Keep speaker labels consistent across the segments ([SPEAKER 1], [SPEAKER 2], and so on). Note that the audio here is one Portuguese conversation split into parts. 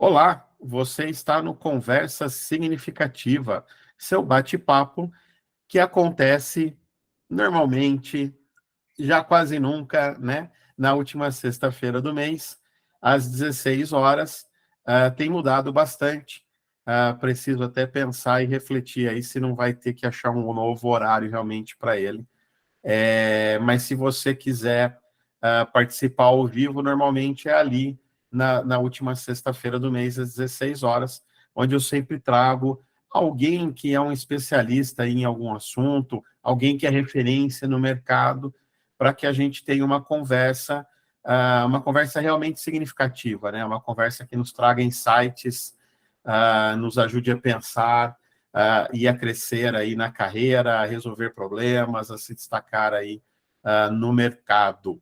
[SPEAKER 1] Olá, você está no Conversa Significativa, seu bate-papo que acontece normalmente, já quase nunca, né? Na última sexta-feira do mês, às 16 horas. Tem mudado bastante. Preciso até pensar e refletir aí se não vai ter que achar um novo horário realmente para ele. Mas se você quiser participar ao vivo, normalmente é ali na última sexta-feira do mês, às 16 horas, onde eu sempre trago alguém que é um especialista em algum assunto, alguém que é referência no mercado, para que a gente tenha uma conversa realmente significativa, né? Uma conversa que nos traga insights, nos ajude a pensar, e a crescer aí na carreira, a resolver problemas, a se destacar aí no mercado.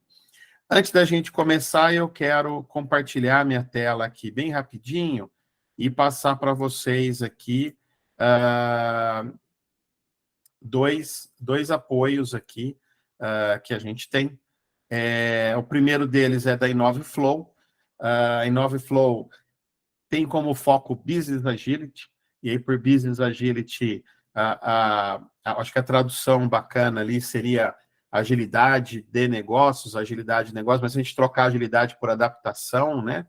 [SPEAKER 1] Antes da gente começar, eu quero compartilhar minha tela aqui bem rapidinho e passar para vocês aqui dois apoios aqui que a gente tem. O primeiro deles é da InoveFlow. A InoveFlow tem como foco Business Agility, e aí por Business Agility, acho que a tradução bacana ali seria agilidade de negócios, agilidade de negócios, mas se a gente trocar agilidade por adaptação, né,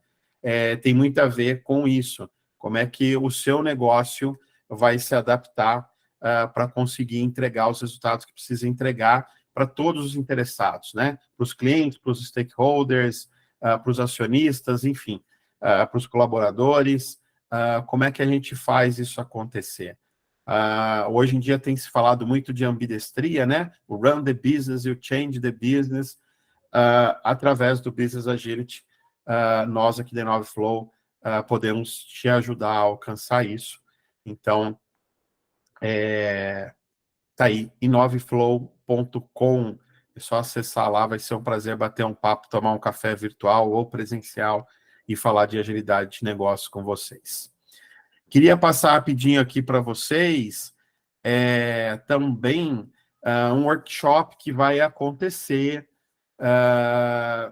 [SPEAKER 1] tem muito a ver com isso, como é que o seu negócio vai se adaptar para conseguir entregar os resultados que precisa entregar para todos os interessados, né, para os clientes, para os stakeholders, para os acionistas, enfim, para os colaboradores, como é que a gente faz isso acontecer? Hoje em dia tem se falado muito de ambidestria, né? O run the business e o change the business, através do Business Agility. Nós aqui da InoveFlow podemos te ajudar a alcançar isso. Então, tá aí, inoveflow.com. É só acessar lá, vai ser um prazer bater um papo, tomar um café virtual ou presencial e falar de agilidade de negócio com vocês. Queria passar rapidinho aqui para vocês também um workshop que vai acontecer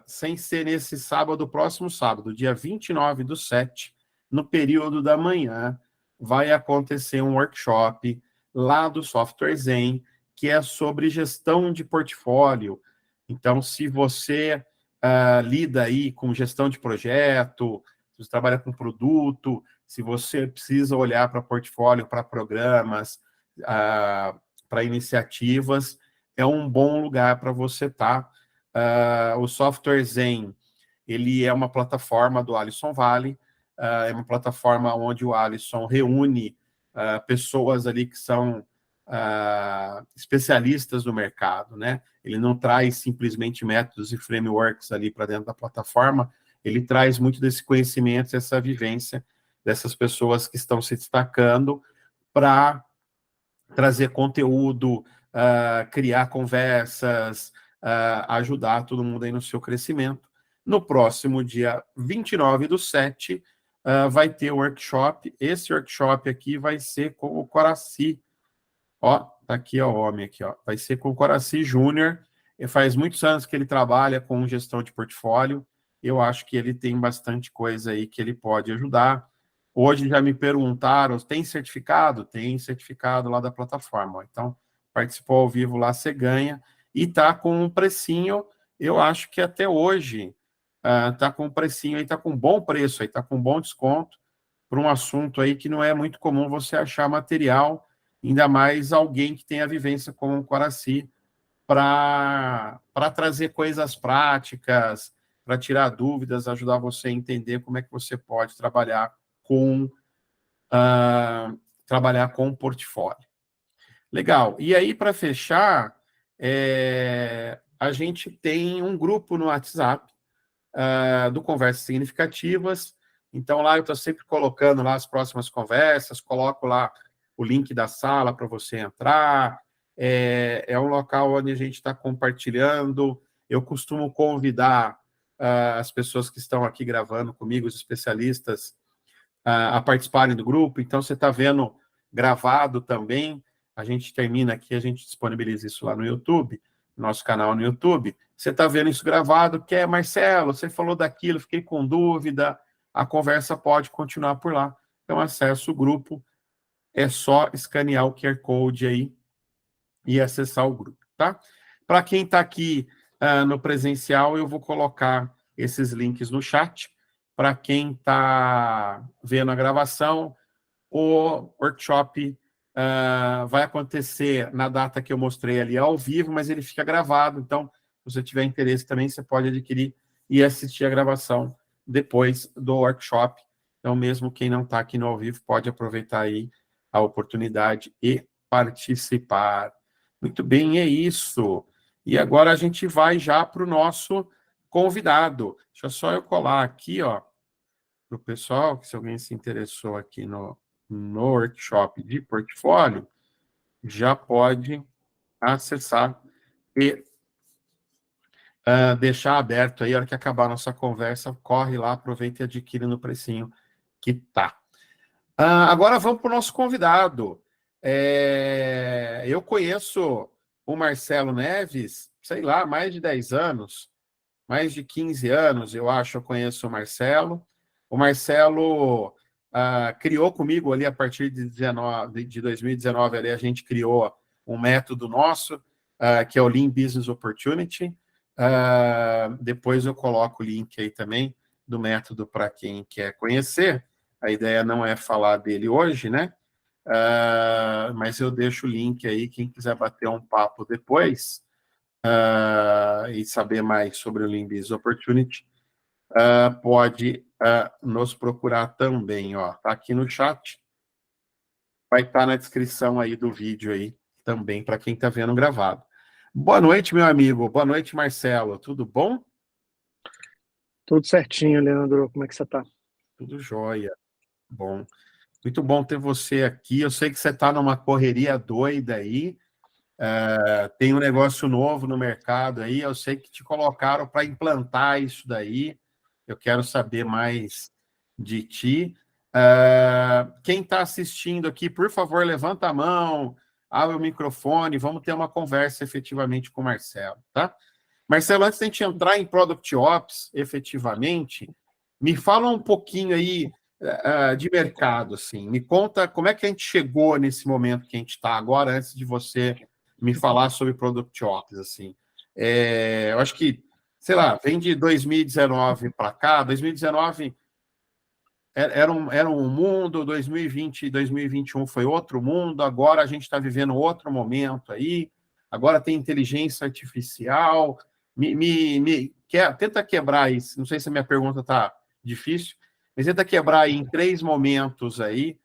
[SPEAKER 1] sem ser nesse sábado, próximo sábado, dia 29/7, no período da manhã, vai acontecer um workshop lá do Software Zen, que é sobre gestão de portfólio. Então, se você lida aí com gestão de projeto, se você trabalha com produto, se você precisa olhar para portfólio, para programas, para iniciativas, é um bom lugar para você estar. O Software Zen, ele é uma plataforma do Alisson Vale, é uma plataforma onde o Alisson reúne pessoas ali que são especialistas no mercado, né? Ele não traz simplesmente métodos e frameworks ali para dentro da plataforma, ele traz muito desse conhecimento, essa vivência dessas pessoas que estão se destacando para trazer conteúdo, criar conversas, ajudar todo mundo aí no seu crescimento. No próximo dia 29/7, vai ter um workshop. Esse workshop aqui vai ser com o Coraci. Ó, tá aqui ó, o homem aqui, ó. Vai ser com o Coraci Júnior. Faz muitos anos que ele trabalha com gestão de portfólio. Eu acho que ele tem bastante coisa aí que ele pode ajudar. Hoje já me perguntaram, tem certificado? Tem certificado lá da plataforma. Então, participou ao vivo lá, você ganha. E tá com um precinho, eu acho que até hoje, tá com um precinho aí, tá com um bom preço aí, tá com um bom desconto para um assunto aí que não é muito comum você achar material, ainda mais alguém que tem a vivência como o Coraci, para trazer coisas práticas, para tirar dúvidas, ajudar você a entender como é que você pode trabalhar com um portfólio. Legal. E aí, para fechar, a gente tem um grupo no WhatsApp do Conversas Significativas. Então, lá eu estou sempre colocando lá as próximas conversas, coloco lá o link da sala para você entrar. É um local onde a gente está compartilhando. Eu costumo convidar as pessoas que estão aqui gravando comigo, os especialistas, a participarem do grupo. Então, você está vendo gravado também. A gente termina aqui, a gente disponibiliza isso lá no YouTube, nosso canal no YouTube. Você está vendo isso gravado, Marcelo, você falou daquilo, fiquei com dúvida, a conversa pode continuar por lá. Então, acessa o grupo, é só escanear o QR Code aí e acessar o grupo, tá? Para quem está aqui no presencial, eu vou colocar esses links no chat. Para quem está vendo a gravação, o workshop vai acontecer na data que eu mostrei ali ao vivo, mas ele fica gravado, então, se você tiver interesse também, você pode adquirir e assistir a gravação depois do workshop. Então, mesmo quem não está aqui no ao vivo, pode aproveitar aí a oportunidade e participar. Muito bem, é isso. E agora a gente vai já para o nosso convidado. Deixa só eu colar aqui, ó, para o pessoal, que se alguém se interessou aqui no workshop de portfólio, já pode acessar e deixar aberto aí, a hora que acabar a nossa conversa, corre lá, aproveita e adquire no precinho que tá. Agora vamos para o nosso convidado. Eu conheço o Marcelo Neves, sei lá, mais de 10 anos, mais de 15 anos, eu acho, eu conheço o Marcelo. O Marcelo criou comigo ali, a partir de 2019, ali, a gente criou um método nosso, que é o Lean Business Opportunity. Depois eu coloco o link aí também do método para quem quer conhecer. A ideia não é falar dele hoje, né? Mas eu deixo o link aí, quem quiser bater um papo depois e saber mais sobre o Lean Business Opportunity, pode nos procurar também, ó. Tá aqui no chat, vai estar na descrição aí do vídeo aí também, para quem está vendo gravado. Boa noite, meu amigo. Boa noite, Marcelo. Tudo bom?
[SPEAKER 2] Tudo certinho, Leandro. Como é que você está?
[SPEAKER 1] Tudo jóia. Bom. Muito bom ter você aqui. Eu sei que você está numa correria doida aí. Tem um negócio novo no mercado aí. Eu sei que te colocaram para implantar isso daí. Eu quero saber mais de ti. Quem está assistindo aqui, por favor, levanta a mão, abre o microfone, vamos ter uma conversa efetivamente com o Marcelo, tá? Marcelo, antes de a gente entrar em Product Ops, efetivamente, me fala um pouquinho aí de mercado, assim. Me conta como é que a gente chegou nesse momento que a gente está agora, antes de você me falar sobre Product Ops, assim. Eu acho que, sei lá, vem de 2019 para cá. 2019 era um mundo, 2020 e 2021 foi outro mundo, agora a gente está vivendo outro momento aí, agora tem inteligência artificial. Tenta quebrar isso, não sei se a minha pergunta está difícil, mas tenta quebrar aí em 3 momentos aí,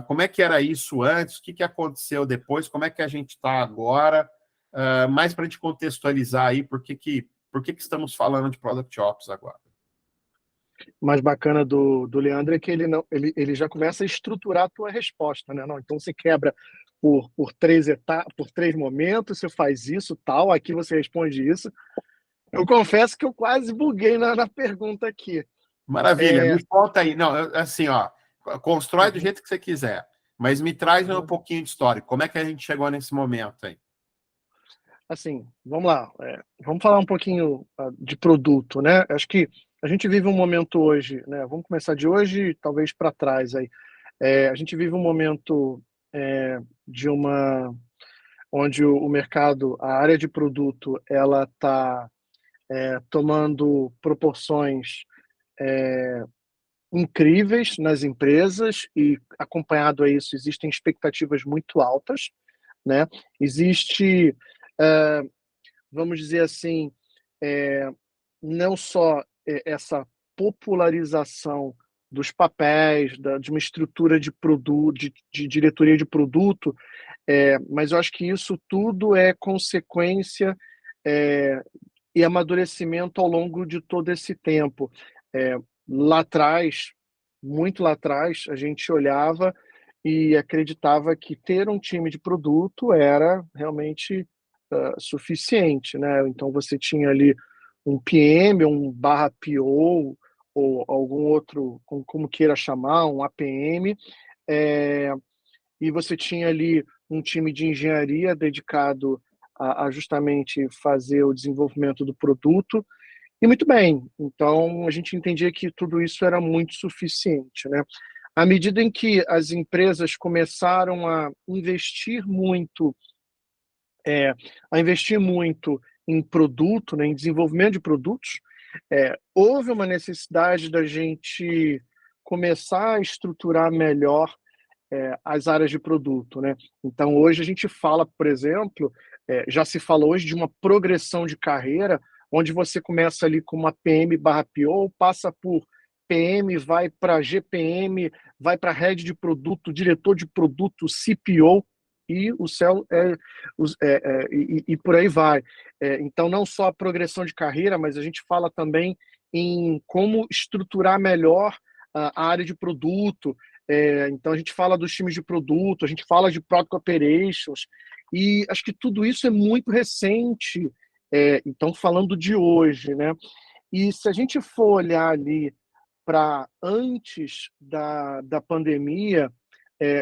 [SPEAKER 1] como é que era isso antes, o que aconteceu depois, como é que a gente está agora, mais para a gente contextualizar aí por que estamos falando de Product Ops agora.
[SPEAKER 2] O mais bacana do Leandro é que ele já começa a estruturar a tua resposta, né? Não, então você quebra por 3 etapas, por 3 momentos, você faz isso, tal, aqui você responde isso. Eu confesso que eu quase buguei na pergunta aqui.
[SPEAKER 1] Maravilha, me conta aí. Não, assim, ó, constrói do jeito que você quiser, mas me traz um pouquinho de história. Como é que a gente chegou nesse momento aí?
[SPEAKER 2] Assim, vamos lá. Vamos falar um pouquinho de produto, né? Acho que a gente vive um momento hoje, né? Vamos começar de hoje, talvez para trás aí. A gente vive um momento de onde o mercado, a área de produto, ela está tomando proporções incríveis nas empresas e, acompanhado a isso, existem expectativas muito altas, né? Existe, vamos dizer assim, não só essa popularização dos papéis, de uma estrutura de produto, de diretoria de produto, mas eu acho que isso tudo é consequência e amadurecimento ao longo de todo esse tempo. Lá atrás, muito lá atrás, a gente olhava e acreditava que ter um time de produto era realmente suficiente, né? Então você tinha ali um PM, um barra PO, ou algum outro, como queira chamar, um APM, e você tinha ali um time de engenharia dedicado a justamente fazer o desenvolvimento do produto, E muito bem, então a gente entendia que tudo isso era muito suficiente, né? À medida em que as empresas começaram é, a investir muito em produto, né, em desenvolvimento de produtos, houve uma necessidade da gente começar a estruturar melhor as áreas de produto, né? Então, hoje a gente fala, por exemplo, já se fala hoje de uma progressão de carreira, onde você começa ali com uma PM/PO, passa por PM, vai para GPM, vai para head de produto, diretor de produto, CPO, e o céu e por aí vai. Então, não só a progressão de carreira, mas a gente fala também em como estruturar melhor a área de produto. Então, a gente fala dos times de produto, a gente fala de Product Operations, e acho que tudo isso é muito recente, então, falando de hoje, né? E se a gente for olhar ali para antes da pandemia,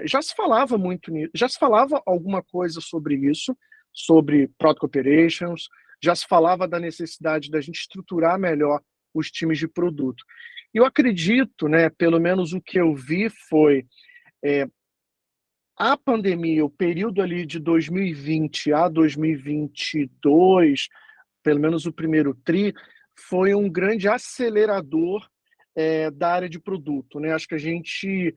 [SPEAKER 2] já se falava muito nisso, já se falava alguma coisa sobre isso, sobre Product Operations, já se falava da necessidade da gente estruturar melhor os times de produto. E eu acredito, né, pelo menos o que eu vi foi a pandemia, o período ali de 2020 a 2022, pelo menos o primeiro tri, foi um grande acelerador da área de produto, né? Acho que a gente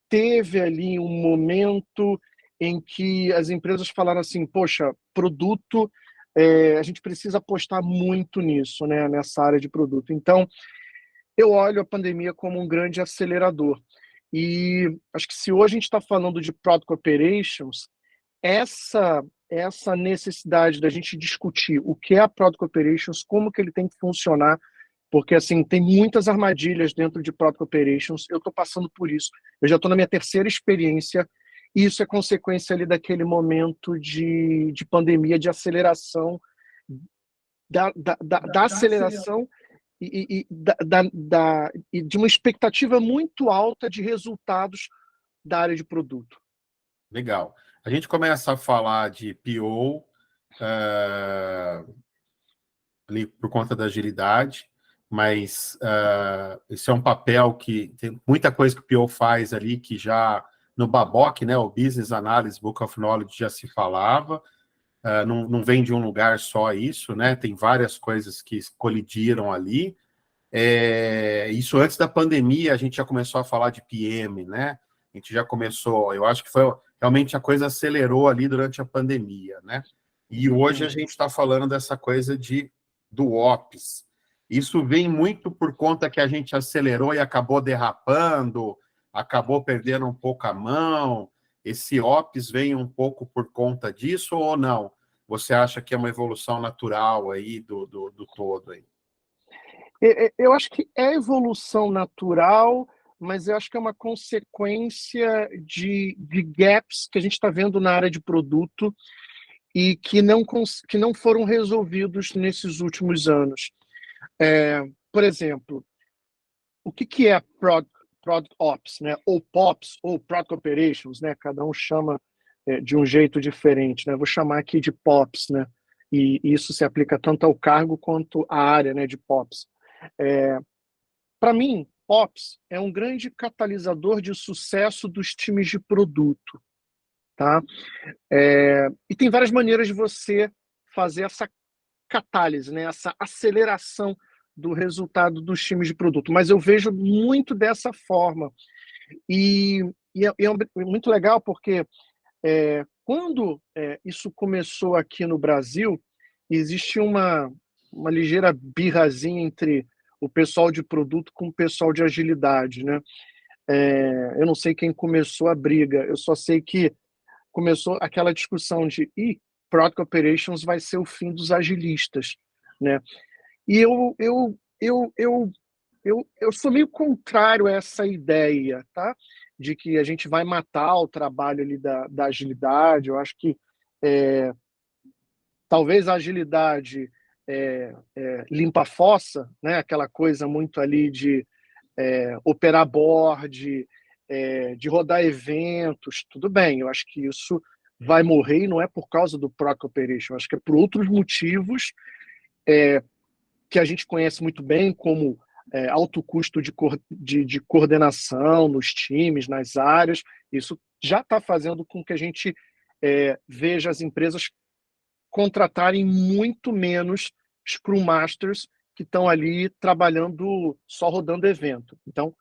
[SPEAKER 2] teve ali um momento em que as empresas falaram assim, poxa, produto, a gente precisa apostar muito nisso, né? Nessa área de produto. Então, eu olho a pandemia como um grande acelerador. E acho que se hoje a gente está falando de Product Operations, essa necessidade da gente discutir o que é a Product Operations, como que ele tem que funcionar, porque assim tem muitas armadilhas dentro de Product Operations. Eu estou passando por isso. Eu já estou na minha terceira experiência. E isso é consequência ali daquele momento de pandemia, de aceleração, da aceleração e de uma expectativa muito alta de resultados da área de produto.
[SPEAKER 1] Legal. A gente começa a falar de PO, ali por conta da agilidade, mas esse é um papel que tem muita coisa que o PO faz ali que já no BABOK, né, o Business Analysis Book of Knowledge já se falava, não vem de um lugar só isso, né, tem várias coisas que colidiram ali. Isso antes da pandemia a gente já começou a falar de PM, né, a gente já começou, eu acho que foi realmente a coisa acelerou ali durante a pandemia, né, e hoje a gente está falando dessa coisa do Ops. Isso vem muito por conta que a gente acelerou e acabou derrapando, acabou perdendo um pouco a mão. Esse Ops vem um pouco por conta disso ou não? Você acha que é uma evolução natural aí do todo aí?
[SPEAKER 2] Eu acho que é evolução natural, mas eu acho que é uma consequência de gaps que a gente está vendo na área de produto e que não foram resolvidos nesses últimos anos. Por exemplo, o que é Product Ops, né? Ou POPs, ou Product Operations, né? Cada um chama de um jeito diferente, né? Vou chamar aqui de POPs, né? E isso se aplica tanto ao cargo quanto à área, né, de POPs. Para mim, POPs é um grande catalisador de sucesso dos times de produto, tá? E tem várias maneiras de você fazer essa catálise, né? Essa aceleração do resultado dos times de produto. Mas eu vejo muito dessa forma. E é muito legal porque quando isso começou aqui no Brasil, existe uma ligeira birrazinha entre o pessoal de produto com o pessoal de agilidade, né? Eu não sei quem começou a briga, eu só sei que começou aquela discussão de Product Operations vai ser o fim dos agilistas, né? E eu sou meio contrário a essa ideia, tá? De que a gente vai matar o trabalho ali da agilidade. Eu acho que talvez a agilidade limpa a fossa, né? Aquela coisa muito ali de operar board, de rodar eventos, tudo bem. Eu acho que isso vai morrer e não é por causa do Product Operation, eu acho que é por outros motivos que a gente conhece muito bem como alto custo de coordenação nos times, nas áreas. Isso já está fazendo com que a gente veja as empresas contratarem muito menos Scrum Masters que estão ali trabalhando, só rodando evento. Então,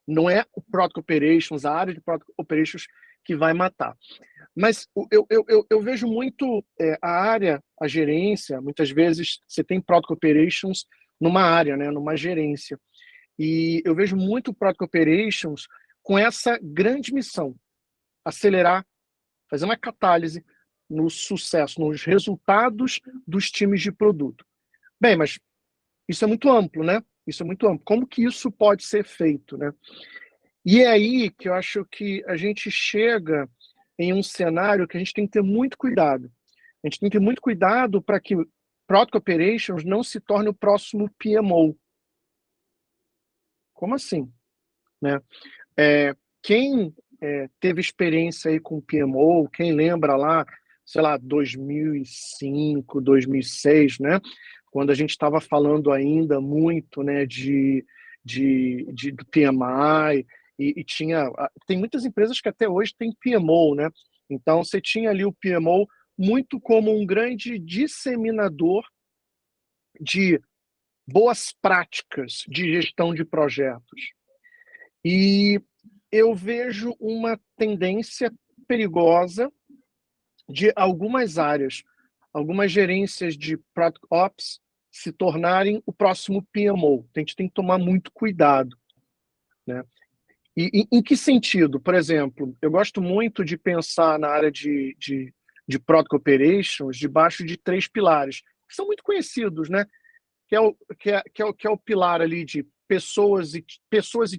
[SPEAKER 2] não é o Product Operations, a área de Product Operations que vai matar. Mas eu vejo muito a área, a gerência, muitas vezes você tem Product Operations numa área, né, numa gerência. E eu vejo muito Product Operations com essa grande missão, acelerar, fazer uma catálise no sucesso, nos resultados dos times de produto. Bem, mas isso é muito amplo, né? Isso é muito amplo. Como que isso pode ser feito, né? E é aí que eu acho que a gente chega em um cenário que a gente tem que ter muito cuidado. A gente tem que ter muito cuidado para que Product Operations não se torne o próximo PMO. Como assim? Né? Quem teve experiência aí com PMO, quem lembra lá, sei lá, 2005, 2006, né? Quando a gente estava falando ainda muito, né, do PMI, e tem muitas empresas que até hoje têm PMO, né? Então você tinha ali o PMO muito como um grande disseminador de boas práticas de gestão de projetos. E eu vejo uma tendência perigosa de algumas áreas, algumas gerências de Product Ops se tornarem o próximo PMO. A gente tem que tomar muito cuidado, né? E em que sentido? Por exemplo, eu gosto muito de pensar na área de Product Operations debaixo de 3 pilares, que são muito conhecidos, né? Que é o pilar ali de pessoas e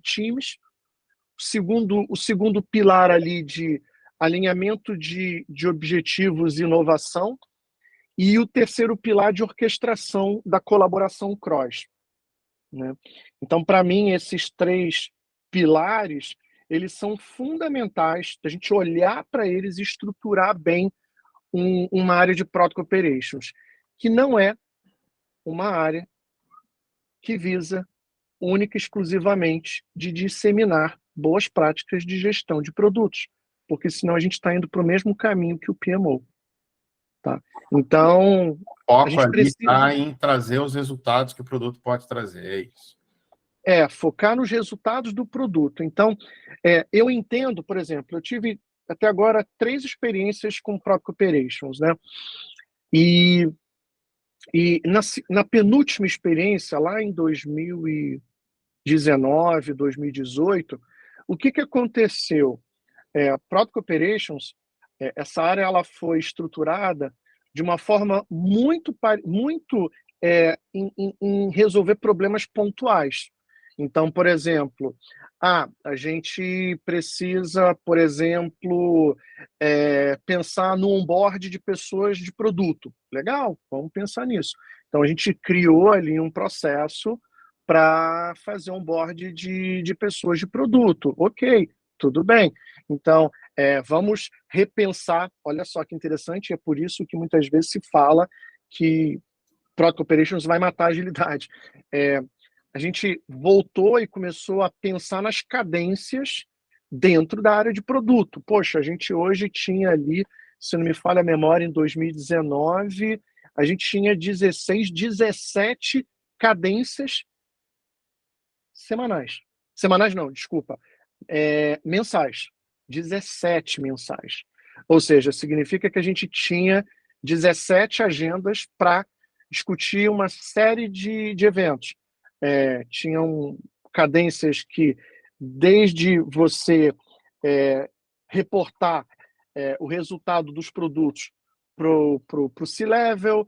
[SPEAKER 2] times. O segundo pilar ali de alinhamento de objetivos e inovação, e o terceiro pilar de orquestração da colaboração cross, né? Então, para mim, esses 3 pilares, eles são fundamentais da gente olhar para eles e estruturar bem uma área de Product Operations, que não é uma área que visa única e exclusivamente de disseminar boas práticas de gestão de produtos, porque senão a gente está indo para o mesmo caminho que o PMO. Tá? Então,
[SPEAKER 1] O
[SPEAKER 2] a
[SPEAKER 1] foco
[SPEAKER 2] gente
[SPEAKER 1] ali está
[SPEAKER 2] precisa
[SPEAKER 1] em trazer os resultados que o produto pode trazer, é isso.
[SPEAKER 2] focar nos resultados do produto. Então, eu entendo, por exemplo, eu tive até agora 3 experiências com Product Operations, né? E na penúltima experiência, lá em 2019, 2018, o que aconteceu? Product Operations, essa área ela foi estruturada de uma forma muito em resolver problemas pontuais. Então, por exemplo, a gente precisa, por exemplo, pensar no onboard de pessoas de produto. Legal, vamos pensar nisso. Então, a gente criou ali um processo para fazer onboard de pessoas de produto. Ok, tudo bem. Então, vamos repensar. Olha só que interessante, é por isso que muitas vezes se fala que Product Operations vai matar a agilidade. A gente voltou e começou a pensar nas cadências dentro da área de produto. Poxa, a gente hoje tinha ali, se não me falha a memória, em 2019, a gente tinha 16, 17 cadências semanais. Semanais não, desculpa. Mensais. 17 mensais. Ou seja, significa que a gente tinha 17 agendas para discutir uma série de eventos. Tinham cadências que, desde você reportar o resultado dos produtos para o C-Level,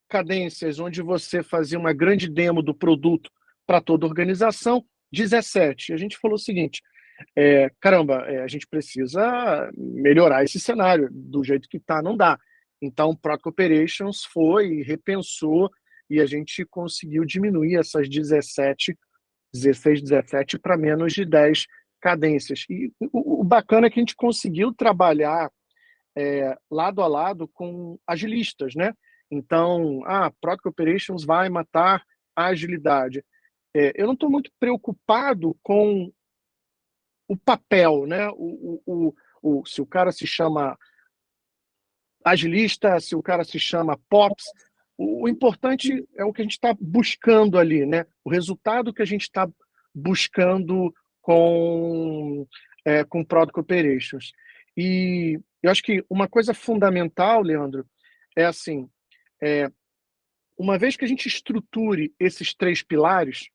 [SPEAKER 2] cadências onde você fazia uma grande demo do produto para toda a organização, 17. A gente falou o seguinte, caramba, a gente precisa melhorar esse cenário, do jeito que está, não dá. Então, Product Operations foi, repensou, e a gente conseguiu diminuir essas 16, 17 para menos de 10 cadências. E o bacana é que a gente conseguiu trabalhar lado a lado com agilistas, né? Então, Product Operations vai matar a agilidade. Eu não estou muito preocupado com o papel, né? Se o cara se chama agilista, se o cara se chama POPs, o importante é o que a gente está buscando ali, né? O resultado que a gente está buscando com Product Operations. E eu acho que uma coisa fundamental, Leandro, é assim, uma vez que a gente estruture esses 3 pilares,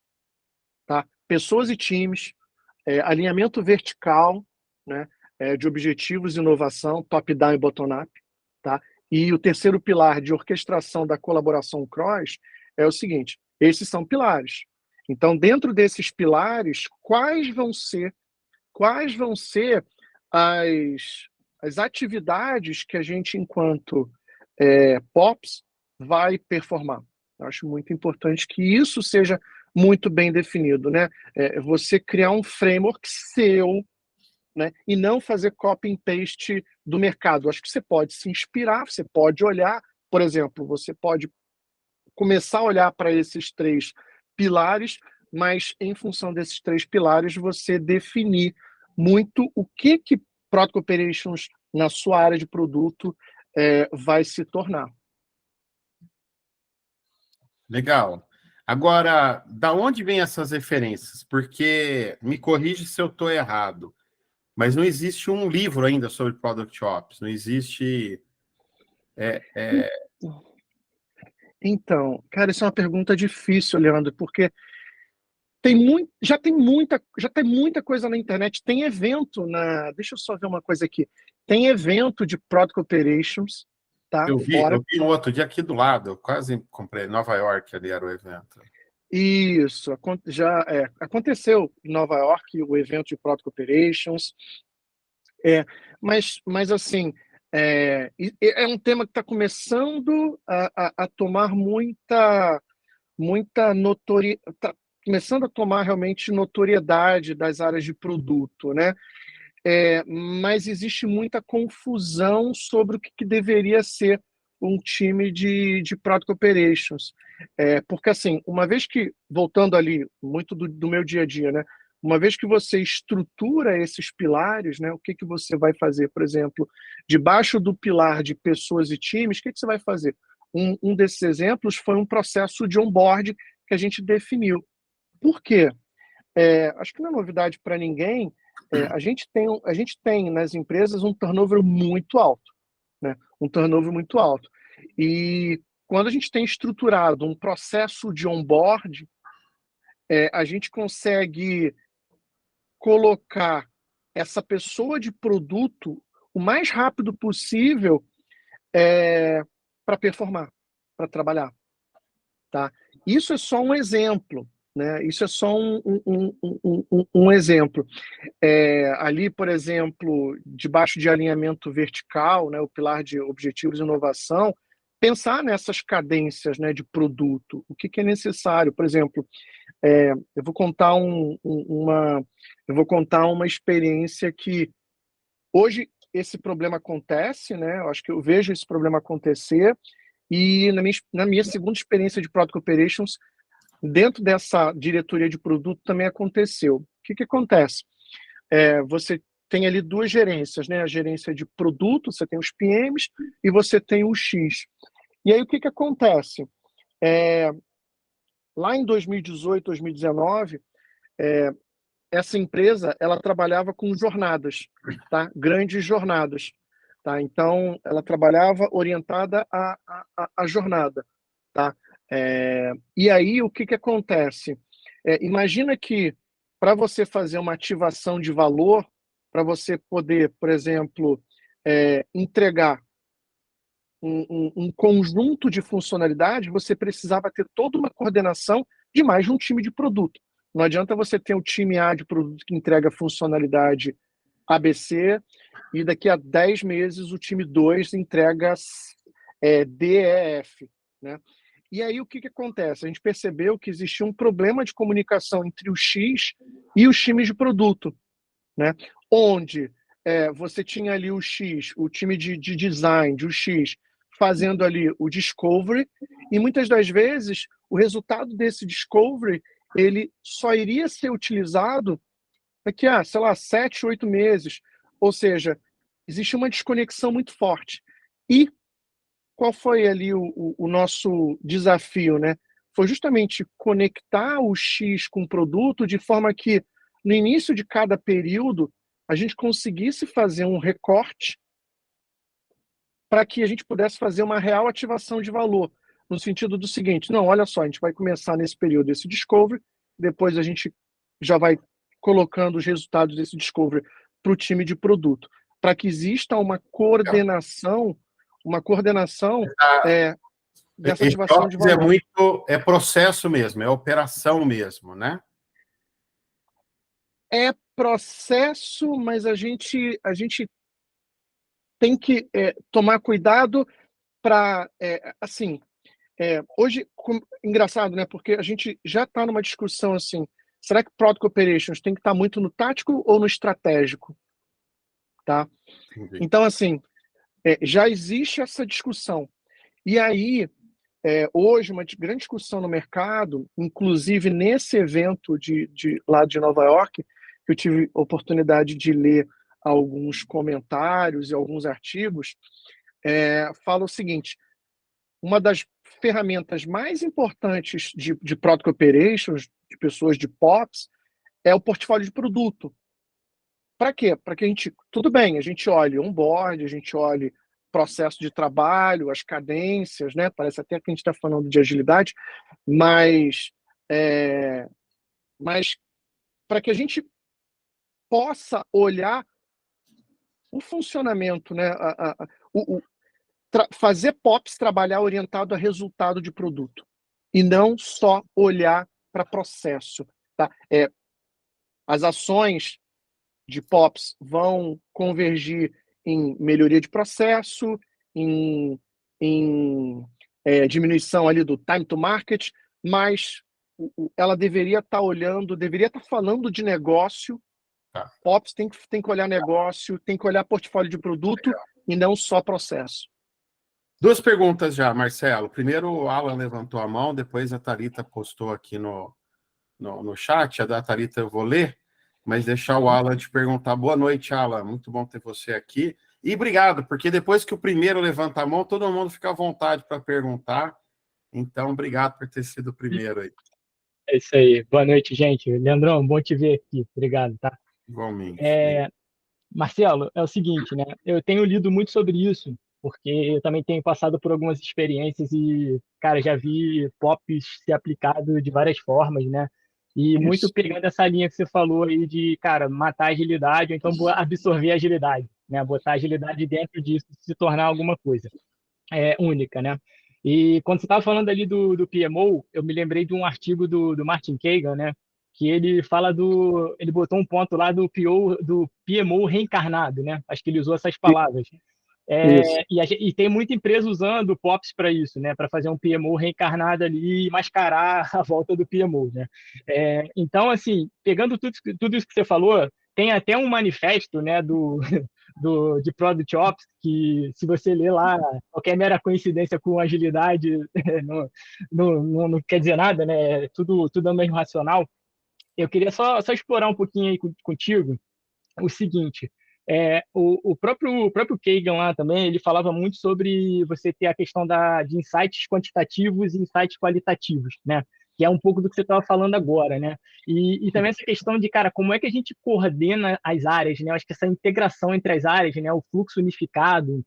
[SPEAKER 2] tá? Pessoas e times, alinhamento vertical, né? De objetivos e inovação, top-down e bottom-up, tá? E o terceiro pilar de orquestração da colaboração cross é o seguinte: esses são pilares. Então, dentro desses pilares, quais vão ser as atividades que a gente, enquanto POPs, vai performar? Eu acho muito importante que isso seja muito bem definido, né? Você criar um framework seu, né? E não fazer copy and paste do mercado. Acho que você pode se inspirar, você pode olhar, por exemplo, você pode começar a olhar para esses 3 pilares, mas em função desses 3 pilares você definir muito o que Product Operations na sua área de produto vai se tornar.
[SPEAKER 1] Legal. Agora, da onde vêm essas referências? Porque, me corrige se eu estou errado, mas não existe um livro ainda sobre Product Ops, não existe...
[SPEAKER 2] Então, cara, isso é uma pergunta difícil, Leandro, porque já tem muita coisa na internet. Tem evento deixa eu só ver uma coisa aqui. Tem evento de Product Operations, tá?
[SPEAKER 1] Eu
[SPEAKER 2] Fora.
[SPEAKER 1] vi um outro dia aqui do lado, eu quase comprei, Nova York, ali era o evento.
[SPEAKER 2] Isso, já aconteceu em Nova York o evento de Product Operations. Mas assim, é um tema que está começando a tomar muita notoriedade, tá começando a tomar realmente notoriedade das áreas de produto, né? Mas existe muita confusão sobre o que deveria ser um time de Product Operations. Porque, assim, uma vez que, voltando ali, muito do meu dia a dia, né? Uma vez que você estrutura esses pilares, né? O que você vai fazer? Por exemplo, debaixo do pilar de pessoas e times, o que você vai fazer? Um desses exemplos foi um processo de onboard que a gente definiu. Por quê? Acho que não é novidade para ninguém. A gente tem nas empresas um turnover muito alto, né? Um turnover muito alto. E quando a gente tem estruturado um processo de onboard, a gente consegue colocar essa pessoa de produto o mais rápido possível para performar, para trabalhar, tá? Isso é só um exemplo, né? Isso é só um exemplo. Ali, por exemplo, debaixo de alinhamento vertical, né, o pilar de objetivos e inovação, pensar nessas cadências, né, de produto, o que é necessário. Por exemplo, eu vou contar uma experiência que hoje esse problema acontece, né? Eu acho que eu vejo esse problema acontecer, e na minha segunda experiência de Product Operations, dentro dessa diretoria de produto também aconteceu. O que acontece? Você tem ali 2 gerências, né? A gerência de produto, você tem os PMs e você tem o X. E aí o que acontece? Lá em 2018, 2019, essa empresa ela trabalhava com jornadas, tá? Grandes jornadas, tá? Então ela trabalhava orientada à jornada, tá? E aí o que acontece? Imagina que para você fazer uma ativação de valor, para você poder, por exemplo, entregar um conjunto de funcionalidades, você precisava ter toda uma coordenação de mais de um time de produto. Não adianta você ter o time A de produto que entrega funcionalidade ABC e daqui a 10 meses o time 2 entrega DEF, né? E aí o que acontece? A gente percebeu que existia um problema de comunicação entre o X e os times de produto, né? Onde você tinha ali o X, o time de design, o X, fazendo ali o discovery, e muitas das vezes o resultado desse discovery ele só iria ser utilizado daqui a, sei lá, 7, 8 meses. Ou seja, existe uma desconexão muito forte. E qual foi ali o nosso desafio, né? Foi justamente conectar o X com o produto de forma que, no início de cada período, a gente conseguisse fazer um recorte para que a gente pudesse fazer uma real ativação de valor, no sentido do seguinte, não, olha só, a gente vai começar nesse período esse discovery, depois a gente já vai colocando os resultados desse discovery para o time de produto, para que exista uma coordenação dessa ativação de valor.
[SPEAKER 1] É muito, processo mesmo, é operação mesmo, né?
[SPEAKER 2] É processo, mas a gente tem que tomar cuidado para, assim, hoje, engraçado, né? Porque a gente já está numa discussão assim, será que Product Operations tem que estar muito no tático ou no estratégico? Tá? Então, assim, já existe essa discussão. E aí, hoje, uma grande discussão no mercado, inclusive nesse evento lá de Nova York, que eu tive oportunidade de ler alguns comentários e alguns artigos, fala o seguinte, uma das ferramentas mais importantes de Product Operations, de pessoas de POPs, é o portfólio de produto. Para quê? Para que a gente, tudo bem, a gente olhe onboard, a gente olhe processo de trabalho, as cadências, né? Parece até que a gente está falando de agilidade, mas para que a gente possa olhar o funcionamento, né? Fazer POPs trabalhar orientado a resultado de produto e não só olhar para processo. Tá? As ações de POPs vão convergir em melhoria de processo, em diminuição ali do time to market, mas ela deveria estar deveria estar falando de negócio.
[SPEAKER 1] Tá.
[SPEAKER 2] POPs tem que olhar negócio, tem que olhar portfólio de produto. Legal. E não só processo.
[SPEAKER 1] 2 perguntas já, Marcelo. Primeiro o Alan levantou a mão, depois a Thalita postou aqui no chat. A da Thalita eu vou ler, mas deixar o Alan te perguntar. Boa noite, Alan. Muito bom ter você aqui. E obrigado, porque depois que o primeiro levanta a mão, todo mundo fica à vontade para perguntar. Então, obrigado por ter sido o primeiro aí.
[SPEAKER 3] É isso aí. Boa noite, gente. Leandrão, bom te ver aqui. Obrigado, tá?
[SPEAKER 1] Igualmente.
[SPEAKER 3] Marcelo, é o seguinte, né? Eu tenho lido muito sobre isso, porque eu também tenho passado por algumas experiências e, cara, já vi POPs ser aplicado de várias formas, né? E isso. Muito pegando essa linha que você falou aí de, cara, matar a agilidade, ou então absorver a agilidade, né? Botar a agilidade dentro disso, se tornar alguma coisa única, né? E quando você estava falando ali do PMO, eu me lembrei de um artigo do Martin Kagan, né? Que ele fala ele botou um ponto lá do PMO reencarnado, né? Acho que ele usou essas palavras. E tem muita empresa usando POPs para isso, né? Para fazer um PMO reencarnado ali e mascarar a volta do PMO, né? Então, assim, pegando tudo isso que você falou, tem até um manifesto, né? De Product Ops, que se você ler lá, qualquer mera coincidência com agilidade não quer dizer nada, né? Tudo é o mesmo racional. Eu queria só explorar um pouquinho aí contigo o seguinte, o próprio Kagan lá também, ele falava muito sobre você ter a questão de insights quantitativos e insights qualitativos, né? Que é um pouco do que você estava falando agora, né? E também essa questão de, cara, como é que a gente coordena as áreas, né? Eu acho que essa integração entre as áreas, né? O fluxo unificado,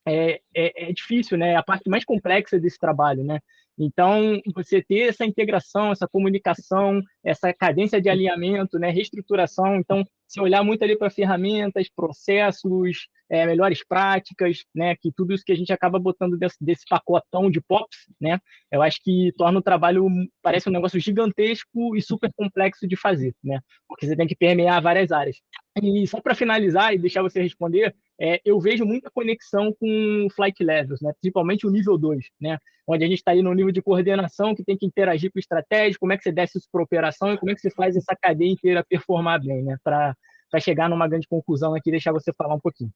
[SPEAKER 3] é difícil, né? É a parte mais complexa desse trabalho, né? Então, você ter essa integração, essa comunicação, essa cadência de alinhamento, né? Reestruturação. Então, se olhar muito ali para ferramentas, processos, melhores práticas, né? Que tudo isso que a gente acaba botando desse pacotão de POPs, né? Eu acho que torna o trabalho, parece um negócio gigantesco e super complexo de fazer, né? Porque você tem que permear várias áreas. E só para finalizar e deixar você responder, eu vejo muita conexão com flight levels, né? Principalmente o nível 2, né? Onde a gente está aí no nível de coordenação, que tem que interagir com o estratégico, como é que você desce isso para operação e como é que você faz essa cadeia inteira performar bem, né? Para chegar numa grande conclusão aqui e deixar você falar um pouquinho.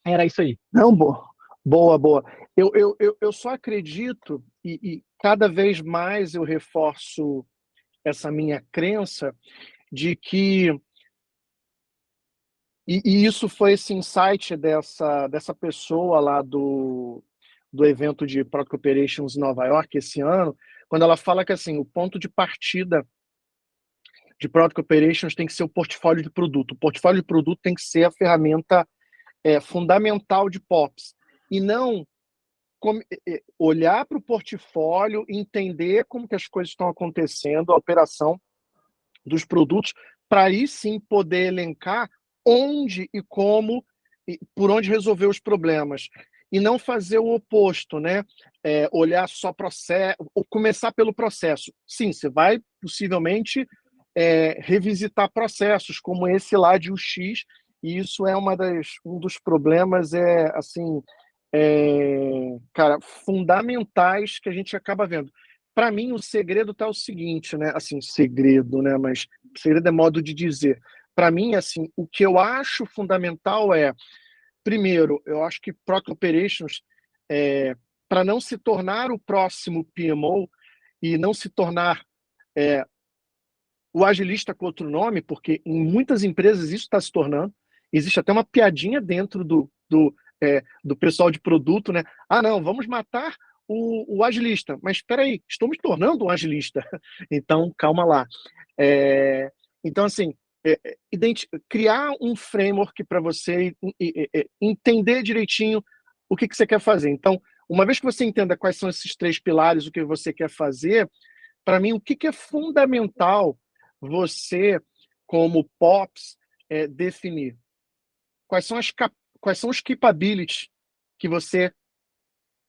[SPEAKER 3] Era isso aí.
[SPEAKER 2] Não, Boa, boa. Eu só acredito, e cada vez mais eu reforço essa minha crença de que, e isso foi esse insight dessa pessoa lá do evento de Product Operations em Nova York esse ano, quando ela fala que assim, o ponto de partida de Product Operations tem que ser o portfólio de produto. O portfólio de produto tem que ser a ferramenta fundamental de POPs, e não olhar para o portfólio, entender como que as coisas estão acontecendo, a operação dos produtos, para aí sim poder elencar onde e como, e por onde resolver os problemas. E não fazer o oposto, né? Olhar só processo, ou começar pelo processo. Sim, você vai possivelmente revisitar processos, como esse lá de UX, e isso é um dos problemas, assim, cara, fundamentais que a gente acaba vendo. Para mim, o segredo está o seguinte, né? Assim, segredo, né? Mas segredo é modo de dizer. Para mim, assim, o que eu acho fundamental primeiro, eu acho que Product Operations, para não se tornar o próximo PMO e não se tornar o agilista com outro nome, porque em muitas empresas isso está se tornando. Existe até uma piadinha dentro do pessoal de produto, né? Ah, não, vamos matar o agilista. Mas espera aí, estou me tornando um agilista. Então, calma lá. Então, assim, criar um framework para você entender direitinho o que você quer fazer. Então, uma vez que você entenda quais são esses 3 pilares, o que você quer fazer, para mim, o que é fundamental você, como POPs, definir? Quais são os capabilities que você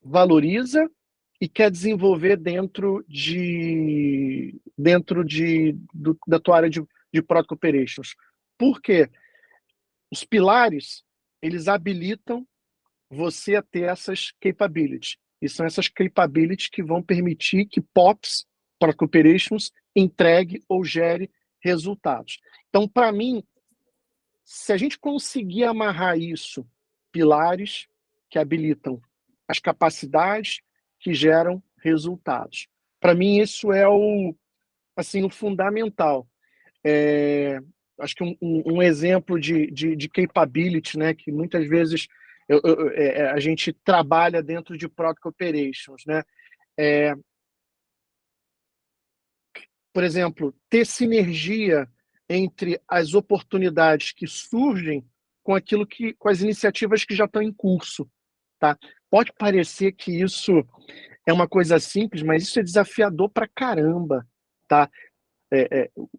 [SPEAKER 2] valoriza e quer desenvolver dentro da tua área de Product Operations? Por quê? Os pilares, eles habilitam você a ter essas capabilities. E são essas capabilities que vão permitir que POPs, Product Operations, entregue ou gere resultados. Então, para mim, se a gente conseguir amarrar isso, pilares que habilitam as capacidades que geram resultados. Para mim, isso é o fundamental. Acho que um exemplo de capability, né, que muitas vezes a gente trabalha dentro de Product Operations, né? Por exemplo, ter sinergia entre as oportunidades que surgem com as iniciativas que já estão em curso, tá? Pode parecer que isso é uma coisa simples, mas isso é desafiador pra caramba, tá?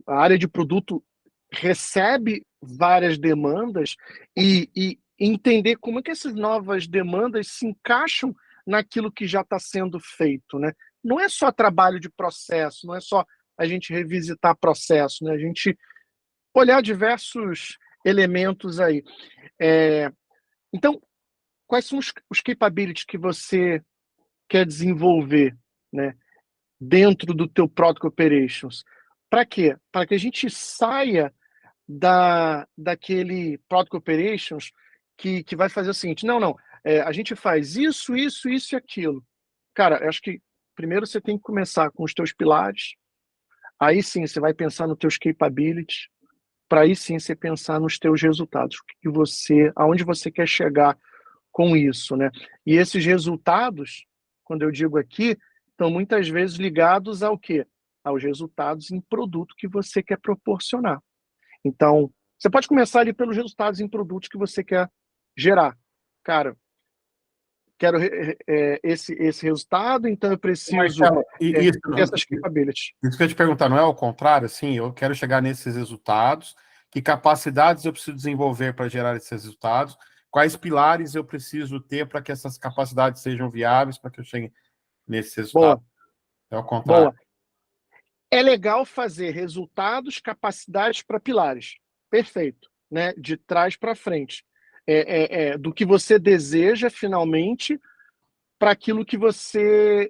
[SPEAKER 2] A área de produto recebe várias demandas e entender como é que essas novas demandas se encaixam naquilo que já está sendo feito, né? Não é só trabalho de processo, não é só a gente revisitar processo, né? A gente olhar diversos elementos aí. Então, quais são os capabilities que você quer desenvolver, né, dentro do teu Product Operations? Para quê? Para que a gente saia daquele Product Operations que vai fazer o seguinte, não, a gente faz isso e aquilo. Cara, eu acho que primeiro você tem que começar com os teus pilares, aí sim você vai pensar nos teus capabilities, para aí sim você pensar nos teus resultados, aonde você quer chegar com isso, né? E esses resultados, quando eu digo aqui, estão muitas vezes ligados ao quê? Aos resultados em produto que você quer proporcionar. Então, você pode começar ali pelos resultados em produtos que você quer gerar. Cara, quero esse resultado, então eu preciso
[SPEAKER 1] Marcelo,
[SPEAKER 2] ter essas capabilities.
[SPEAKER 1] Isso que eu ia te perguntar, não é ao contrário? Assim, eu quero chegar nesses resultados, que capacidades eu preciso desenvolver para gerar esses resultados, quais pilares eu preciso ter para que essas capacidades sejam viáveis, para que eu chegue nesses resultados.
[SPEAKER 2] Boa.
[SPEAKER 1] É ao contrário.
[SPEAKER 2] Boa. É legal fazer resultados, capacidades para pilares. Perfeito. Né? De trás para frente. Do que você deseja, finalmente, para aquilo que você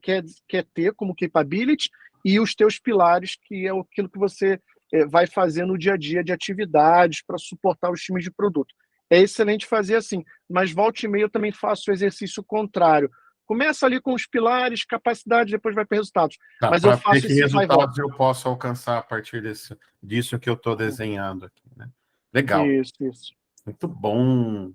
[SPEAKER 2] quer ter como capability e os teus pilares, que é aquilo que você vai fazer no dia a dia de atividades para suportar os times de produto. é excelente fazer assim. Mas volta e meia eu também faço o exercício contrário. Começa ali com os pilares, capacidade, depois vai para resultados.
[SPEAKER 1] Tá,
[SPEAKER 2] Mas eu
[SPEAKER 1] para ver
[SPEAKER 2] faço
[SPEAKER 1] que
[SPEAKER 2] esse vai e volta.
[SPEAKER 1] resultados eu posso alcançar a partir disso que eu estou desenhando aqui, né? Legal,
[SPEAKER 2] Isso.
[SPEAKER 1] muito bom.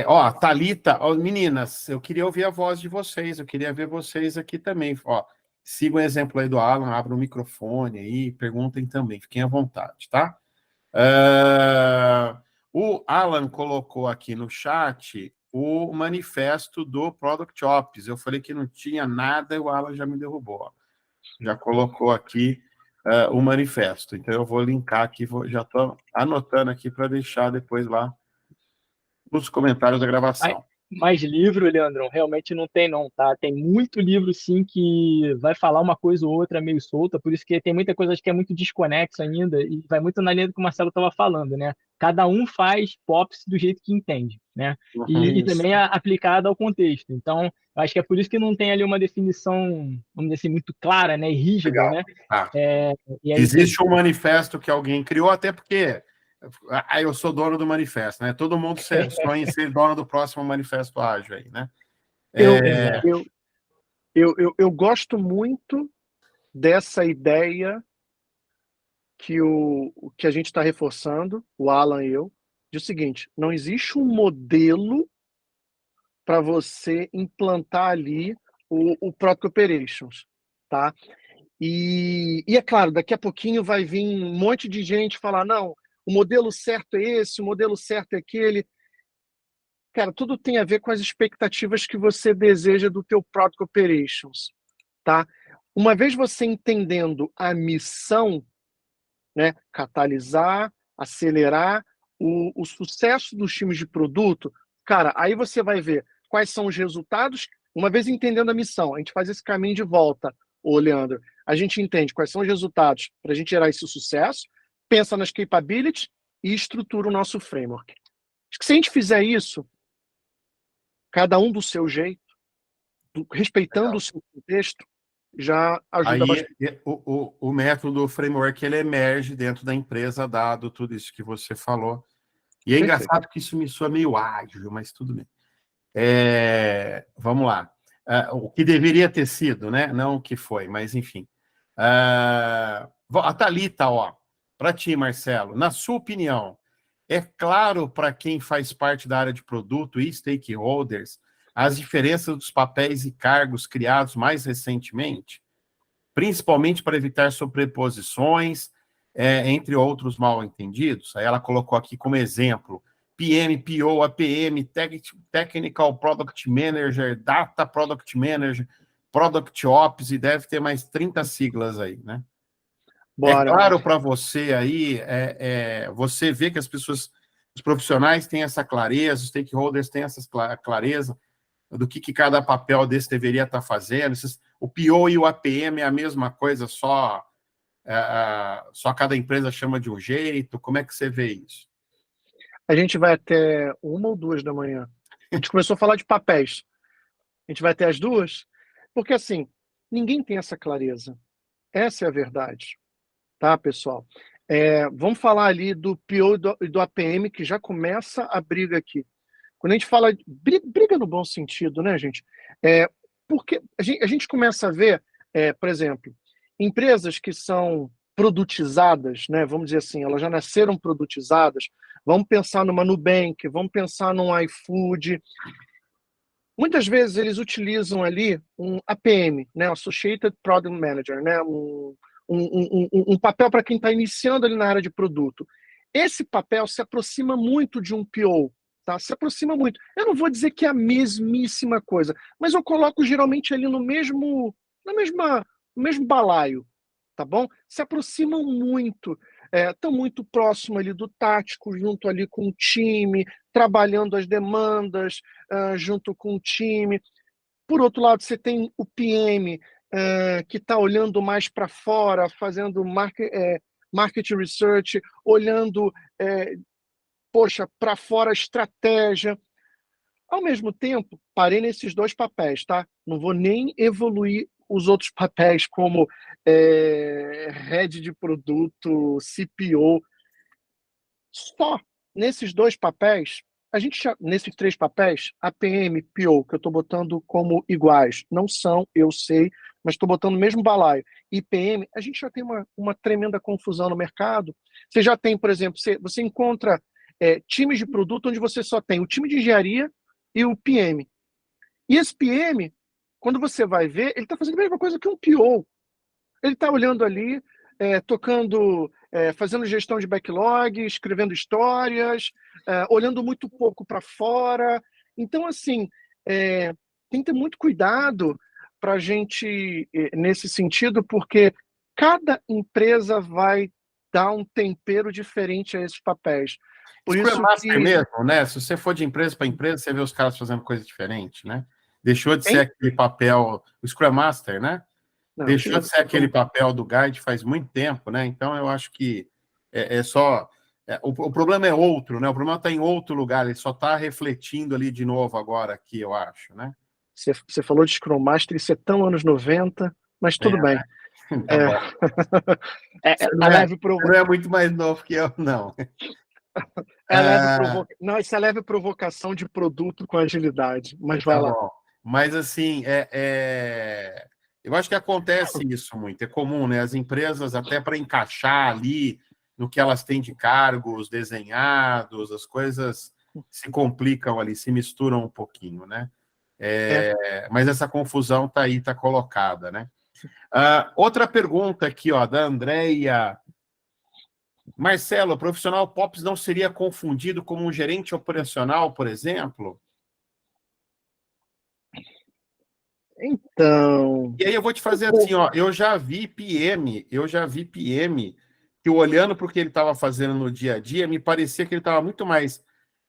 [SPEAKER 1] Ó, Thalita, ó, meninas, eu queria ouvir a voz de vocês, eu queria ver vocês aqui também. Ó, sigam o exemplo aí do Alan, abram o microfone aí, perguntem também, fiquem à vontade, tá? O Alan colocou aqui no chat o manifesto do Product Ops. Eu falei que não tinha nada e o Alan já me derrubou. Ó. Já colocou aqui o manifesto. Então eu vou linkar aqui, já estou anotando aqui para deixar depois lá nos comentários da gravação.
[SPEAKER 3] Mais livro, Leandrão, realmente não tem não, tá? Tem muito livro, sim, que vai falar uma coisa ou outra meio solta, por isso que tem muita coisa que é muito desconexa ainda, e vai muito na linha do que o Marcelo estava falando, né? Cada um faz POPs do jeito que entende, né? E também é aplicado ao contexto. Então, eu acho que é por isso que não tem ali uma definição, vamos dizer assim, muito clara, né? E rígida,
[SPEAKER 1] Legal.
[SPEAKER 3] né?
[SPEAKER 1] Ah.
[SPEAKER 3] E é
[SPEAKER 1] existe um manifesto que alguém criou, até porque eu sou dono do manifesto, né? Todo mundo sonha em ser dono do próximo manifesto ágil aí, né?
[SPEAKER 2] Eu gosto muito dessa ideia que a gente está reforçando, o Alan e eu, de o seguinte: não existe um modelo para você implantar ali o Product Operations, tá? E é claro, daqui a pouquinho vai vir um monte de gente falar, não, o modelo certo é esse, o modelo certo é aquele. Cara, tudo tem a ver com as expectativas que você deseja do teu Product Operations, tá? Uma vez você entendendo a missão, né, catalisar, acelerar o sucesso dos times de produto, cara, aí você vai ver quais são os resultados. Uma vez entendendo a missão, a gente faz esse caminho de volta, ô Leandro. A gente entende quais são os resultados para a gente gerar esse sucesso, pensa nas capabilities e estrutura o nosso framework. Acho que se a gente fizer isso, cada um do seu jeito, respeitando o seu contexto, já ajuda
[SPEAKER 1] Aí
[SPEAKER 2] bastante.
[SPEAKER 1] o método, o framework, ele emerge dentro da empresa, dado tudo isso que você falou. E é engraçado que isso me soa meio ágil, mas tudo bem. Vamos lá. O que deveria ter sido, né? Não o que foi, mas enfim. A Thalita, ó, para ti, Marcelo, na sua opinião, é claro para quem faz parte da área de produto e stakeholders as diferenças dos papéis e cargos criados mais recentemente, principalmente para evitar sobreposições, entre outros mal-entendidos? Aí ela colocou aqui como exemplo PM, PO, APM, Technical Product Manager, Data Product Manager, Product Ops, e deve ter mais 30 siglas aí, né?
[SPEAKER 2] Bora.
[SPEAKER 1] É claro para você aí, você vê que as pessoas, os profissionais têm essa clareza, os stakeholders têm essa clareza do que cada papel desse deveria estar fazendo. O PO e o APM é a mesma coisa, só cada empresa chama de um jeito. Como é que você vê isso?
[SPEAKER 2] A gente vai até 1 ou 2 da manhã. A gente começou a falar de papéis. A gente vai até as 2? Porque, assim, ninguém tem essa clareza. Essa é a verdade. Tá, pessoal? Vamos falar ali do PO e do APM, que já começa a briga aqui. Quando a gente fala de briga no bom sentido, né, gente? Porque a gente começa a ver, por exemplo, empresas que são produtizadas, né? Vamos dizer assim, elas já nasceram produtizadas. Vamos pensar numa Nubank, vamos pensar num iFood. Muitas vezes eles utilizam ali um APM, né? Associated Product Manager, né? Um papel para quem está iniciando ali na área de produto. Esse papel se aproxima muito de um PO, tá? Se aproxima muito. Eu não vou dizer que é a mesmíssima coisa, mas eu coloco geralmente ali no mesmo balaio, tá bom? Se aproximam muito, estão muito próximo ali do tático, junto ali com o time, trabalhando as demandas, junto com o time. Por outro lado, você tem o PM, que está olhando mais para fora, fazendo market research, olhando para fora a estratégia. Ao mesmo tempo, parei nesses 2 papéis, tá? Não vou nem evoluir os outros papéis como head de produto, CPO. Só nesses dois papéis, nesses três papéis, APM, PO, que eu estou botando como iguais, não são, eu sei, mas estou botando o mesmo balaio. E PM, a gente já tem uma tremenda confusão no mercado. Você já tem, por exemplo, você encontra times de produto onde você só tem o time de engenharia e o PM. E esse PM, quando você vai ver, ele está fazendo a mesma coisa que um PO. Ele está olhando ali, tocando, fazendo gestão de backlog, escrevendo histórias, olhando muito pouco para fora. Então, assim, tem que ter muito cuidado para a gente, nesse sentido, porque cada empresa vai dar um tempero diferente a esses papéis. Por
[SPEAKER 1] Scrum
[SPEAKER 2] isso
[SPEAKER 1] Master
[SPEAKER 2] que...
[SPEAKER 1] mesmo, né? Se você for de empresa para empresa, você vê os caras fazendo coisa diferente, né? Deixou de
[SPEAKER 2] Hein?
[SPEAKER 1] ser aquele papel, o Scrum Master, né?
[SPEAKER 2] Não,
[SPEAKER 1] Deixou de ser aquele papel do guide faz muito tempo, né? Então eu acho que é só. O problema é outro, né? O problema está em outro lugar, ele só está refletindo ali de novo agora aqui, eu acho, né?
[SPEAKER 2] Você falou de Scrum Master, isso é tão anos 90, mas tudo bem.
[SPEAKER 1] Tá bom. Você não é muito mais novo que eu, não.
[SPEAKER 2] Não, isso é leve provocação de produto com agilidade, mas vai
[SPEAKER 1] Tá
[SPEAKER 2] lá.
[SPEAKER 1] bom. Mas, assim, eu acho que acontece isso muito. É comum, né? As empresas, até para encaixar ali no que elas têm de cargos desenhados, as coisas se complicam ali, se misturam um pouquinho, né? Mas essa confusão está aí, está colocada, né? Outra pergunta aqui, ó, da Andréia. Marcelo, o profissional POPs não seria confundido como um gerente operacional, por exemplo?
[SPEAKER 2] Então...
[SPEAKER 1] E aí eu vou te fazer assim, ó, eu já vi PM que olhando para o que ele estava fazendo no dia a dia, me parecia que ele estava muito mais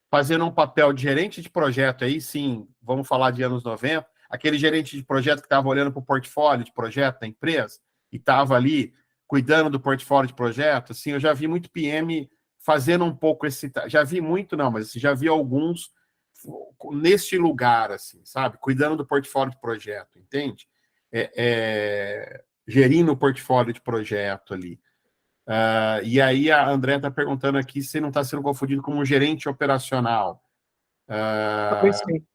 [SPEAKER 1] fazendo um papel de gerente de projeto, aí sim, vamos falar de anos 90, aquele gerente de projeto que estava olhando para o portfólio de projeto da empresa e estava ali cuidando do portfólio de projeto, assim, eu já vi muito PM fazendo um pouco esse... Já vi muito, não, mas já vi alguns neste lugar, assim, sabe? Cuidando do portfólio de projeto, entende? Gerindo o portfólio de projeto ali. E aí a André está perguntando aqui se não está sendo confundido como um gerente operacional.
[SPEAKER 2] Talvez sim.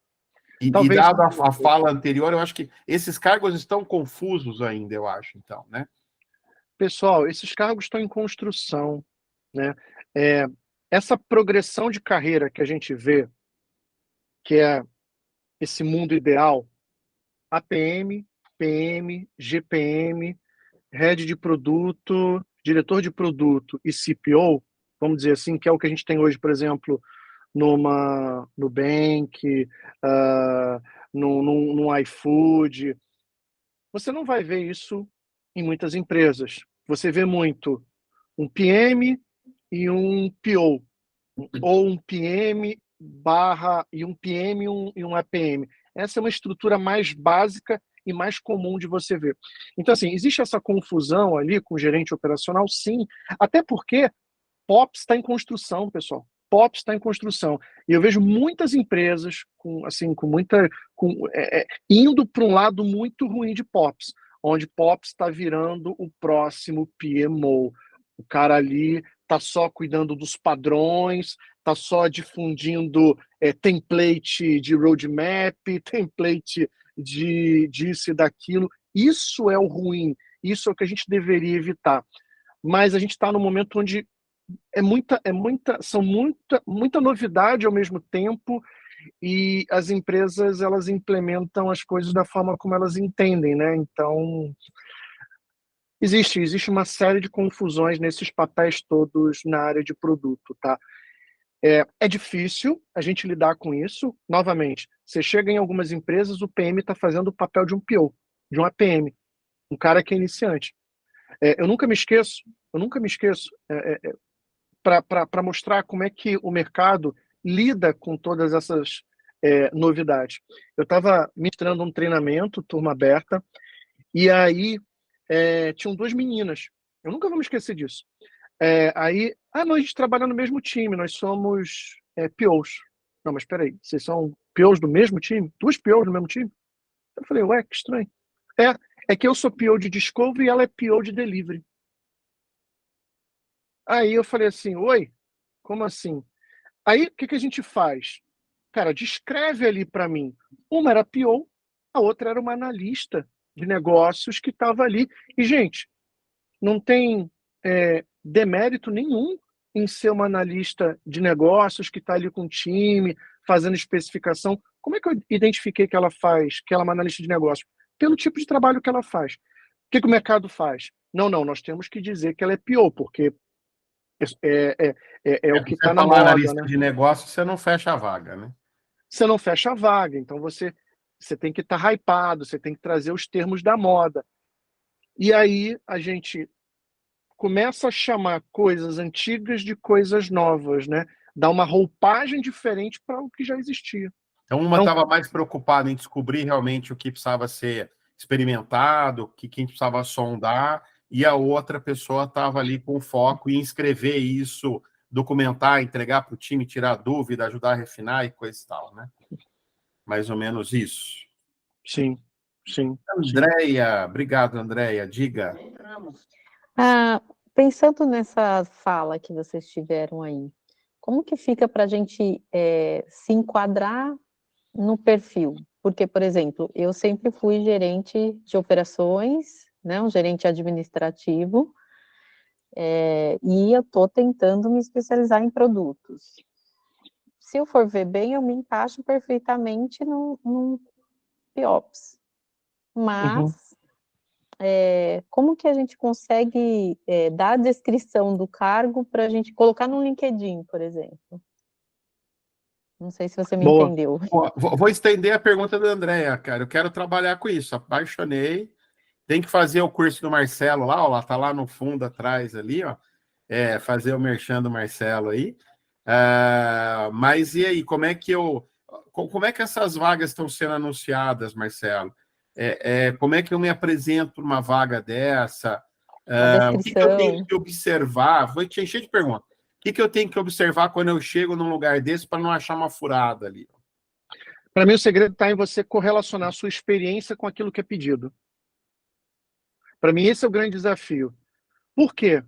[SPEAKER 1] E
[SPEAKER 2] Talvez
[SPEAKER 1] dado
[SPEAKER 2] sim.
[SPEAKER 1] a fala anterior, eu acho que esses cargos estão confusos ainda, eu acho, então, né?
[SPEAKER 2] Pessoal, esses cargos estão em construção, né? Essa progressão de carreira que a gente vê, que é esse mundo ideal, APM, PM, GPM, head de produto, diretor de produto e CPO, vamos dizer assim, que é o que a gente tem hoje, por exemplo, numa Nubank, no iFood. Você não vai ver isso em muitas empresas. Você vê muito um PM e um PO, ou um PM barra e um PM e um APM. Essa é uma estrutura mais básica e mais comum de você ver. Então, assim, existe essa confusão ali com o gerente operacional, sim, até porque POPs está em construção, pessoal. POPs está em construção. E eu vejo muitas empresas indo para um lado muito ruim de POPs, onde POPs está virando o próximo PMO. O cara ali está só cuidando dos padrões, está só difundindo template de roadmap, template disso e daquilo. Isso é o ruim, isso é o que a gente deveria evitar. Mas a gente está num momento onde muita novidade ao mesmo tempo, e as empresas elas implementam as coisas da forma como elas entendem, né? Então existe uma série de confusões nesses papéis todos na área de produto, tá? É difícil a gente lidar com isso. Novamente, você chega em algumas empresas, o PM está fazendo o papel de um PO, de um APM, um cara que é iniciante. Eu nunca me esqueço para mostrar como é que o mercado lida com todas essas novidades. Eu estava ministrando um treinamento, turma aberta, e aí tinham duas meninas. Eu nunca vou me esquecer disso. Não, a gente trabalha no mesmo time, nós somos POs. Não, mas espera aí, vocês são POs do mesmo time? Duas POs do mesmo time? Eu falei, ué, que estranho. É que eu sou PO de Discovery e ela é PO de Delivery. Aí eu falei assim, oi, como assim? Aí, o que a gente faz? Cara, descreve ali para mim. Uma era PO, a outra era uma analista de negócios que estava ali. E, gente, não tem demérito nenhum em ser uma analista de negócios que está ali com o time, fazendo especificação. Como é que eu identifiquei que ela faz, que ela é uma analista de negócios? Pelo tipo de trabalho que ela faz. O que o mercado faz? Não, nós temos que dizer que ela é PO, porque é o que está na moda,
[SPEAKER 1] analista
[SPEAKER 2] né?
[SPEAKER 1] de negócio, você não fecha a vaga, né?
[SPEAKER 2] Você não fecha a vaga, então você tem que estar hypado, você tem que trazer os termos da moda. E aí a gente começa a chamar coisas antigas de coisas novas, né? Dá uma roupagem diferente para o que já existia.
[SPEAKER 1] Então, uma estava mais preocupada em descobrir realmente o que precisava ser experimentado, o que quem precisava sondar, e a outra pessoa estava ali com foco em escrever isso, documentar, entregar para o time, tirar dúvida, ajudar a refinar e coisa e tal, né? Mais ou menos isso.
[SPEAKER 2] Sim.
[SPEAKER 1] Andréia, obrigado, Andréia. Diga.
[SPEAKER 4] Pensando nessa fala que vocês tiveram aí, como que fica para a gente se enquadrar no perfil? Porque, por exemplo, eu sempre fui gerente de operações, né, um gerente administrativo, e eu estou tentando me especializar em produtos. Se eu for ver bem, eu me encaixo perfeitamente no PIOPS. Mas como que a gente consegue dar a descrição do cargo para a gente colocar no LinkedIn, por exemplo? Não sei se você me entendeu.
[SPEAKER 1] Vou estender a pergunta da Andréia, cara. Eu quero trabalhar com isso. Apaixonei. Tem que fazer o curso do Marcelo lá, ó, tá lá no fundo atrás ali, ó. Fazer o merchan do Marcelo aí. Mas e aí, como é que essas vagas estão sendo anunciadas, Marcelo? Como é que eu me apresento para uma vaga dessa? O que eu tenho que observar? Vou te encher de perguntas. O que eu tenho que observar quando eu chego num lugar desse para não achar uma furada ali?
[SPEAKER 2] Para mim, o segredo está em você correlacionar a sua experiência com aquilo que é pedido. Para mim, esse é o grande desafio. Por quê?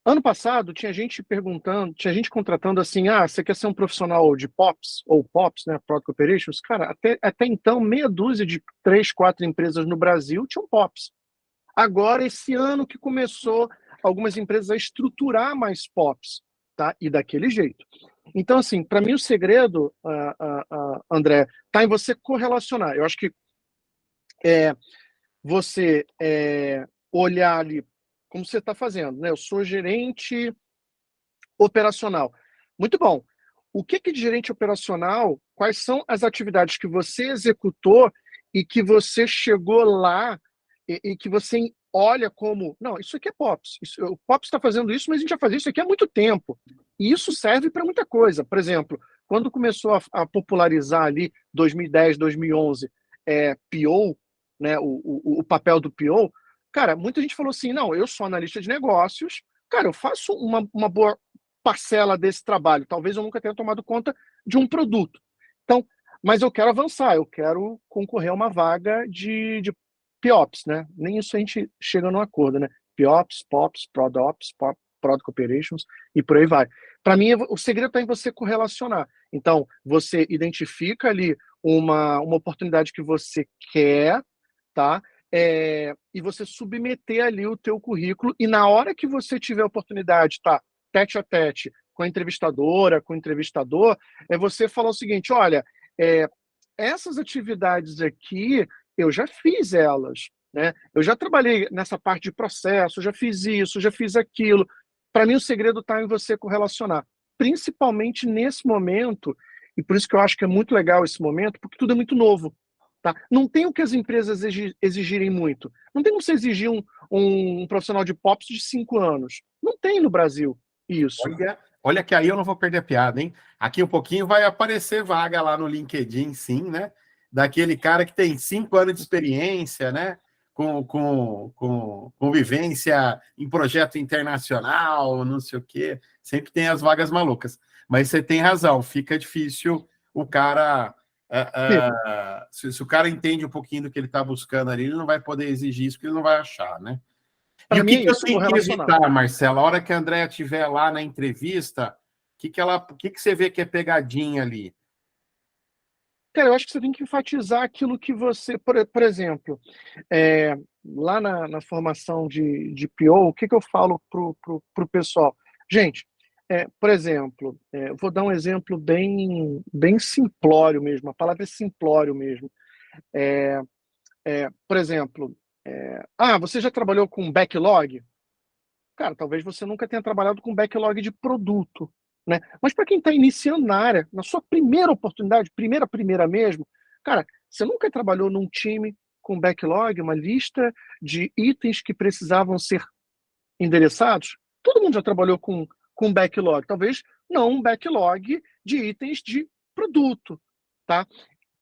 [SPEAKER 2] Ano passado, tinha gente contratando assim, você quer ser um profissional de POPs, ou POPs, né, Product Operations? Cara, até então, meia dúzia de 3, 4 empresas no Brasil tinham POPs. Agora, esse ano que começou algumas empresas a estruturar mais POPs, tá? E daquele jeito. Então, assim, para mim o segredo, André, está em você correlacionar. Eu acho que você olhar ali, como você está fazendo, né? Eu sou gerente operacional. Muito bom. O que é de gerente operacional? Quais são as atividades que você executou e que você chegou lá e que você olha como, não, isso aqui é POPs. O POPs está fazendo isso, mas a gente já faz isso aqui há muito tempo. E isso serve para muita coisa. Por exemplo, quando começou a popularizar ali 2010, 2011, PO, né, o papel do PO, cara, muita gente falou assim, não, eu sou analista de negócios, cara, eu faço uma boa parcela desse trabalho. Talvez eu nunca tenha tomado conta de um produto. Então, mas eu quero avançar, eu quero concorrer a uma vaga de POPs, né? Nem isso a gente chega num acordo, né? POPs, POPs, ProdOps, Product Operations e por aí vai. Para mim, o segredo está em você correlacionar. Então, você identifica ali uma oportunidade que você quer, tá? E você submeter ali o teu currículo e na hora que você tiver a oportunidade, tá? Tete a tete com a entrevistadora, com o entrevistador, você falar o seguinte, olha, essas atividades aqui, eu já fiz elas, né? Eu já trabalhei nessa parte de processo, já fiz isso, já fiz aquilo. Para mim, o segredo está em você correlacionar, principalmente nesse momento, e por isso que eu acho que é muito legal esse momento, porque tudo é muito novo. Tá? Não tem o que as empresas exigirem muito. Não tem como você exigir um profissional de POPs de 5 anos. Não tem no Brasil isso.
[SPEAKER 1] Olha que aí eu não vou perder a piada, hein? Aqui um pouquinho vai aparecer vaga lá no LinkedIn, sim, né? Daquele cara que tem 5 anos de experiência, né? Com vivência em projeto internacional, não sei o quê. Sempre tem as vagas malucas. Mas você tem razão, fica difícil o cara... se o cara entende um pouquinho do que ele está buscando ali, ele não vai poder exigir isso, porque ele não vai achar, né? E o
[SPEAKER 2] mim
[SPEAKER 1] que eu
[SPEAKER 2] isso,
[SPEAKER 1] tenho que
[SPEAKER 2] correlacionar.
[SPEAKER 1] evitar, Marcela? A hora que a Andréa estiver lá na entrevista, o que você vê que é pegadinha ali?
[SPEAKER 2] Cara, eu acho que você tem que enfatizar aquilo que você, por exemplo, lá na formação de PO, o que eu falo pro pessoal? Gente, por exemplo, vou dar um exemplo bem simplório mesmo, a palavra é simplório mesmo. Por exemplo, você já trabalhou com backlog? Cara, talvez você nunca tenha trabalhado com backlog de produto, né? Mas para quem está iniciando na área, na sua primeira oportunidade, primeira mesmo, cara, você nunca trabalhou num time com backlog, uma lista de itens que precisavam ser endereçados? Todo mundo já trabalhou com backlog, talvez não um backlog de itens de produto, tá?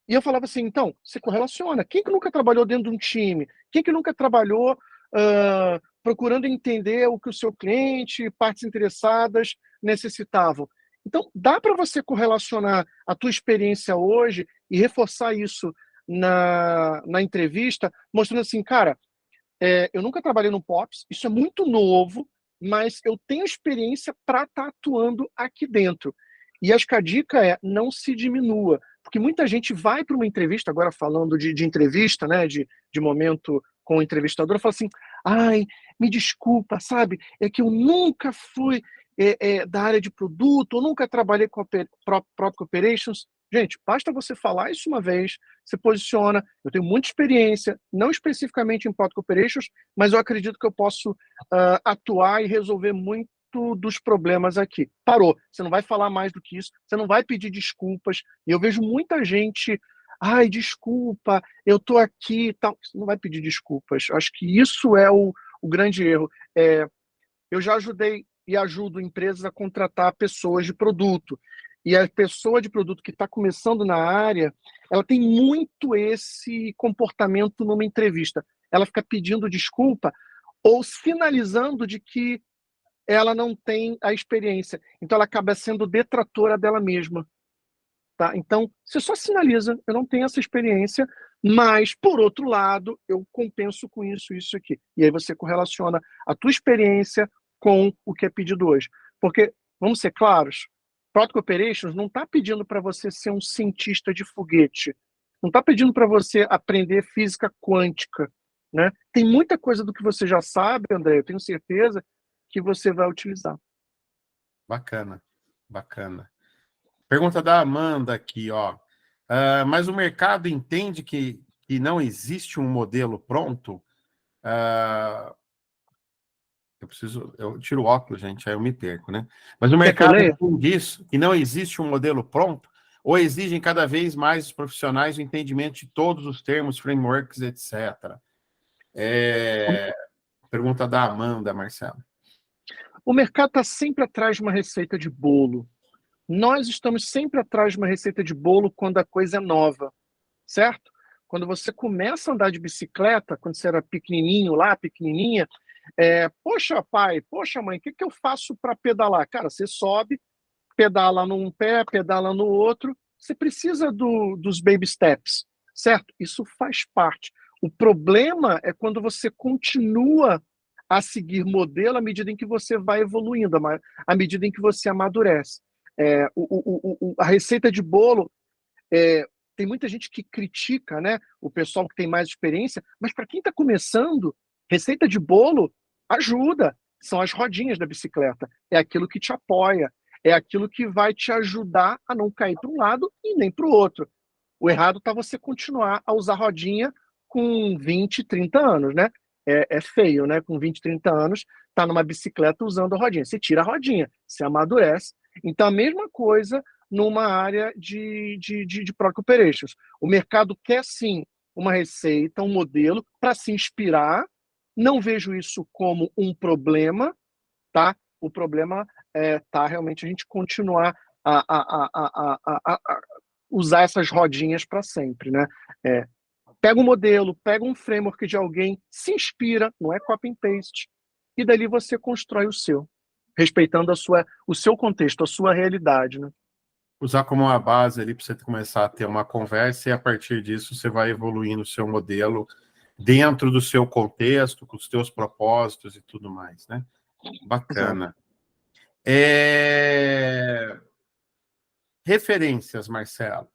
[SPEAKER 2] E eu falava assim, então, você correlaciona. Quem que nunca trabalhou dentro de um time? Quem que nunca trabalhou procurando entender o que o seu cliente, partes interessadas necessitavam? Então, dá para você correlacionar a tua experiência hoje e reforçar isso na entrevista, mostrando assim, cara, eu nunca trabalhei no POPs, isso é muito novo, mas eu tenho experiência para estar atuando aqui dentro. E acho que a dica é não se diminua, porque muita gente vai para uma entrevista, agora falando de entrevista, né, de momento com o entrevistador, fala assim, ai, me desculpa, sabe, é que eu nunca fui da área de produto, eu nunca trabalhei com Product Operations. Gente, basta você falar isso uma vez, você posiciona, eu tenho muita experiência, não especificamente em Product Operations, mas eu acredito que eu posso atuar e resolver muito dos problemas aqui. Parou, você não vai falar mais do que isso, você não vai pedir desculpas, e eu vejo muita gente, ai, desculpa, eu tô aqui e tal, você não vai pedir desculpas, eu acho que isso é o grande erro. Eu já ajudei e ajudo empresas a contratar pessoas de produto, e a pessoa de produto que está começando na área, ela tem muito esse comportamento numa entrevista. Ela fica pedindo desculpa ou sinalizando de que ela não tem a experiência. Então, ela acaba sendo detratora dela mesma. Tá? Então, você só sinaliza, eu não tenho essa experiência, mas, por outro lado, eu compenso com isso aqui. E aí você correlaciona a tua experiência com o que é pedido hoje. Porque, vamos ser claros, Product Operations não está pedindo para você ser um cientista de foguete. Não está pedindo para você aprender física quântica. Né? Tem muita coisa do que você já sabe, André, eu tenho certeza que você vai utilizar.
[SPEAKER 1] Bacana, bacana. Pergunta da Amanda aqui, ó. Mas o mercado entende que não existe um modelo pronto? Eu tiro o óculos, gente, aí eu me perco, né? Mas o mercado entende isso, que não existe um modelo pronto, ou exigem cada vez mais os profissionais o entendimento de todos os termos, frameworks, etc. Pergunta da Amanda, Marcelo.
[SPEAKER 2] O mercado está sempre atrás de uma receita de bolo. Nós estamos sempre atrás de uma receita de bolo quando a coisa é nova, certo? Quando você começa a andar de bicicleta, quando você era pequenininho lá, pequenininha, poxa pai, poxa mãe, o que eu faço para pedalar? Cara, você sobe, pedala num pé, pedala no outro, você precisa dos baby steps, certo? Isso faz parte. O problema é quando você continua a seguir modelo à medida em que você vai evoluindo, à medida em que você amadurece. A receita de bolo, tem muita gente que critica, né, o pessoal que tem mais experiência, mas para quem está começando, receita de bolo ajuda. São as rodinhas da bicicleta. É aquilo que te apoia. É aquilo que vai te ajudar a não cair para um lado e nem para o outro. O errado está você continuar a usar rodinha com 20, 30 anos, né? É feio, né? Com 20, 30 anos, tá numa bicicleta usando a rodinha. Você tira a rodinha, você amadurece. Então, a mesma coisa numa área de Product Operations. O mercado quer, sim, uma receita, um modelo para se inspirar. Não vejo isso como um problema, tá? O problema tá realmente a gente continuar a usar essas rodinhas para sempre, né? Pega um modelo, pega um framework de alguém, se inspira, não é copy and paste, e dali você constrói o seu, respeitando o seu contexto, a sua realidade, né?
[SPEAKER 1] Usar como uma base ali para você começar a ter uma conversa e a partir disso você vai evoluindo o seu modelo dentro do seu contexto, com os seus propósitos e tudo mais, né? Bacana. Referências, Marcelo.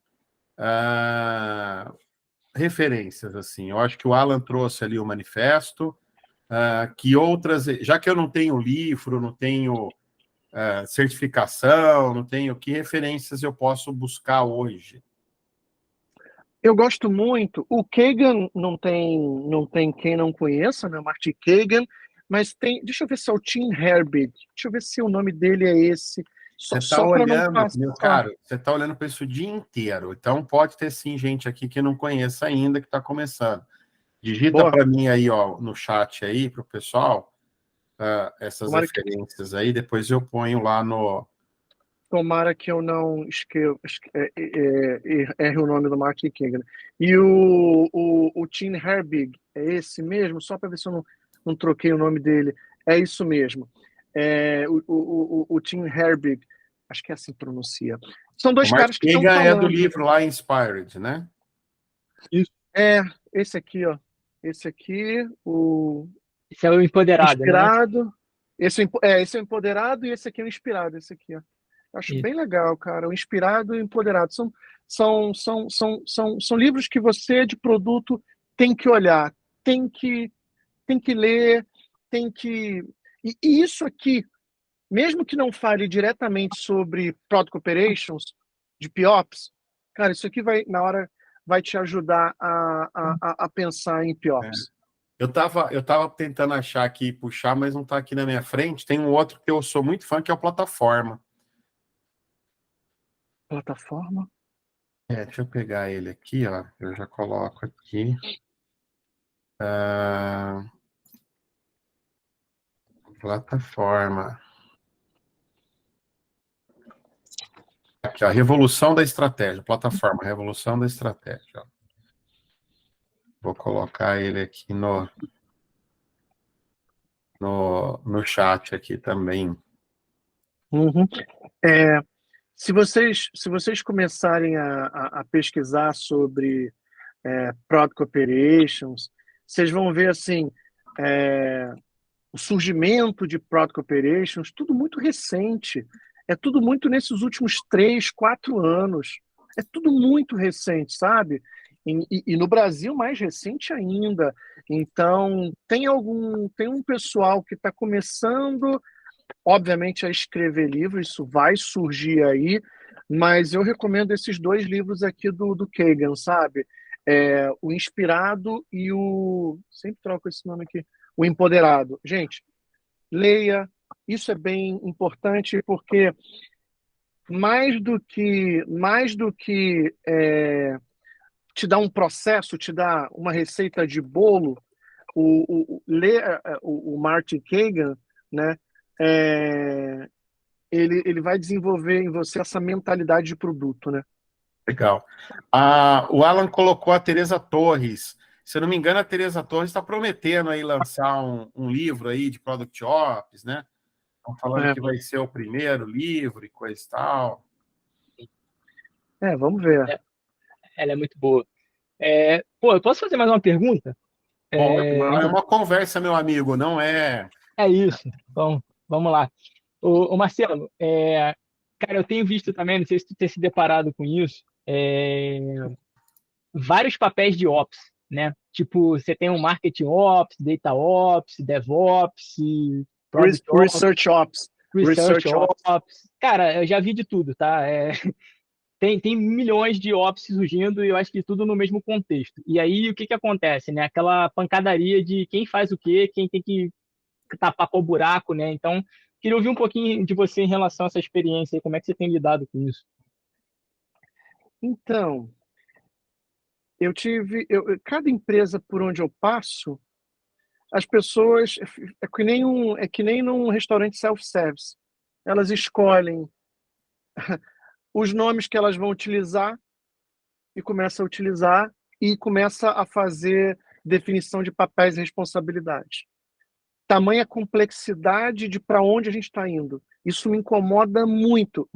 [SPEAKER 1] Referências, assim. Eu acho que o Alan trouxe ali o manifesto, que outras... Já que eu não tenho livro, não tenho certificação, não tenho... Que referências eu posso buscar hoje?
[SPEAKER 2] Eu gosto muito. O Kagan não tem quem não conheça, né? Martin Kagan, mas tem. Deixa eu ver se é o Tim Herbig. Deixa eu ver se o nome dele é esse.
[SPEAKER 1] Você está
[SPEAKER 2] Só para não
[SPEAKER 1] olhando,
[SPEAKER 2] passar.
[SPEAKER 1] meu caro, você está olhando para isso o dia inteiro. Então pode ter sim gente aqui que não conheça ainda, que está começando. Digita para mim aí, ó, no chat aí, para o pessoal, essas referências aí, depois eu ponho lá no...
[SPEAKER 2] Tomara que eu não erre o nome do Martin Kagan. E o Tim Herbig, é esse mesmo? Só para ver se eu não troquei o nome dele. É isso mesmo. O Tim Herbig, acho que é assim que pronuncia. São dois caras que estão falando.
[SPEAKER 1] é do livro lá, Inspired, né?
[SPEAKER 2] Isso. Esse aqui, ó. Esse aqui,
[SPEAKER 3] Esse é o Empoderado,
[SPEAKER 2] Inspirado.
[SPEAKER 3] Né?
[SPEAKER 2] Esse é o Empoderado e esse aqui é o Inspirado. Esse aqui, ó. Acho bem legal, cara. O Inspirado e o Empoderado. São livros que você, de produto, tem que olhar, tem que ler, tem que... E isso aqui, mesmo que não fale diretamente sobre Product Operations, de POPs, cara, isso aqui vai te ajudar a pensar em POPs.
[SPEAKER 1] Eu tava tentando achar aqui, puxar, mas não está aqui na minha frente. Tem um outro que eu sou muito fã, que é o Plataforma.
[SPEAKER 2] Plataforma?
[SPEAKER 1] Deixa eu pegar ele aqui, ó. Eu já coloco aqui. Plataforma. Aqui, ó, Revolução da Estratégia. Plataforma, Revolução da Estratégia. Vou colocar ele aqui no chat aqui também.
[SPEAKER 2] Uhum. Se vocês começarem a pesquisar sobre Product Operations, vocês vão ver assim o surgimento de Product Operations, tudo muito recente. É tudo muito nesses últimos 3, 4 anos. É tudo muito recente, sabe? E no Brasil, mais recente ainda. Então, tem um pessoal que está começando, obviamente, a escrever livros, isso vai surgir aí, mas eu recomendo esses 2 livros aqui do Kagan, sabe? O Inspirado e o... Sempre troco esse nome aqui. O Empoderado. Gente, leia. Isso é bem importante porque mais do que te dar um processo, te dar uma receita de bolo, ler o Martin Kagan, né? Ele vai desenvolver em você essa mentalidade de produto, né?
[SPEAKER 1] Legal. O Alan colocou a Teresa Torres. Se eu não me engano, a Teresa Torres está prometendo aí lançar um livro aí de Product Ops, né? Estão falando que vai ser o primeiro livro e coisa e tal.
[SPEAKER 2] Vamos ver.
[SPEAKER 3] Ela é muito boa. Eu posso fazer mais uma pergunta?
[SPEAKER 1] É uma conversa, meu amigo, não é...
[SPEAKER 3] É isso. Bom, vamos lá. Ô Marcelo, cara, eu tenho visto também, não sei se tu tem se deparado com isso, vários papéis de Ops, né? Tipo, você tem o Marketing Ops, Data Ops, DevOps,
[SPEAKER 2] Research Ops.
[SPEAKER 3] Research Ops. Cara, eu já vi de tudo, tá? Tem milhões de Ops surgindo e eu acho que tudo no mesmo contexto. E aí, o que acontece, né? Aquela pancadaria de quem faz o quê, quem tem que tapar com o buraco, né? Então, queria ouvir um pouquinho de você em relação a essa experiência, como é que você tem lidado com isso?
[SPEAKER 2] Então, cada empresa por onde eu passo, as pessoas é que nem num restaurante self-service. Elas escolhem os nomes que elas vão utilizar e começam a utilizar e começa a fazer definição de papéis e responsabilidades. Tamanha complexidade de para onde a gente está indo. Isso me incomoda muito.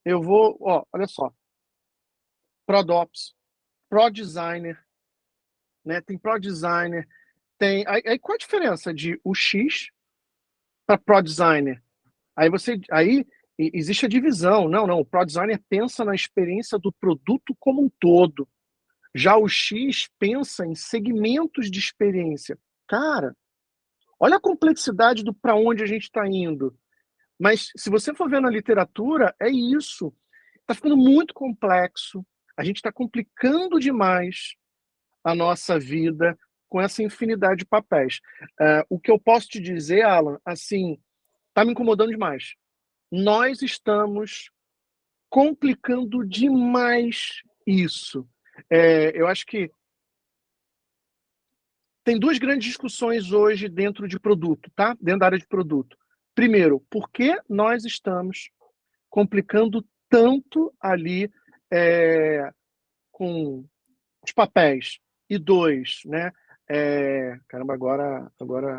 [SPEAKER 2] Olha só. ProdOps, ProDesigner, né? Tem Pro Designer, tem... Aí qual a diferença de UX para Pro Designer? Aí existe a divisão. Não, o Pro Designer pensa na experiência do produto como um todo. Já o X pensa em segmentos de experiência. Cara, olha a complexidade do para onde a gente está indo. Mas se você for ver na literatura, é isso. Está ficando muito complexo. A gente está complicando demais a nossa vida com essa infinidade de papéis. O que eu posso te dizer, Alan, assim, está me incomodando demais. Nós estamos complicando demais isso. Eu acho que tem duas grandes discussões hoje dentro de produto, tá? Dentro da área de produto. Primeiro, por que nós estamos complicando tanto ali com os papéis? E dois, né? Caramba, agora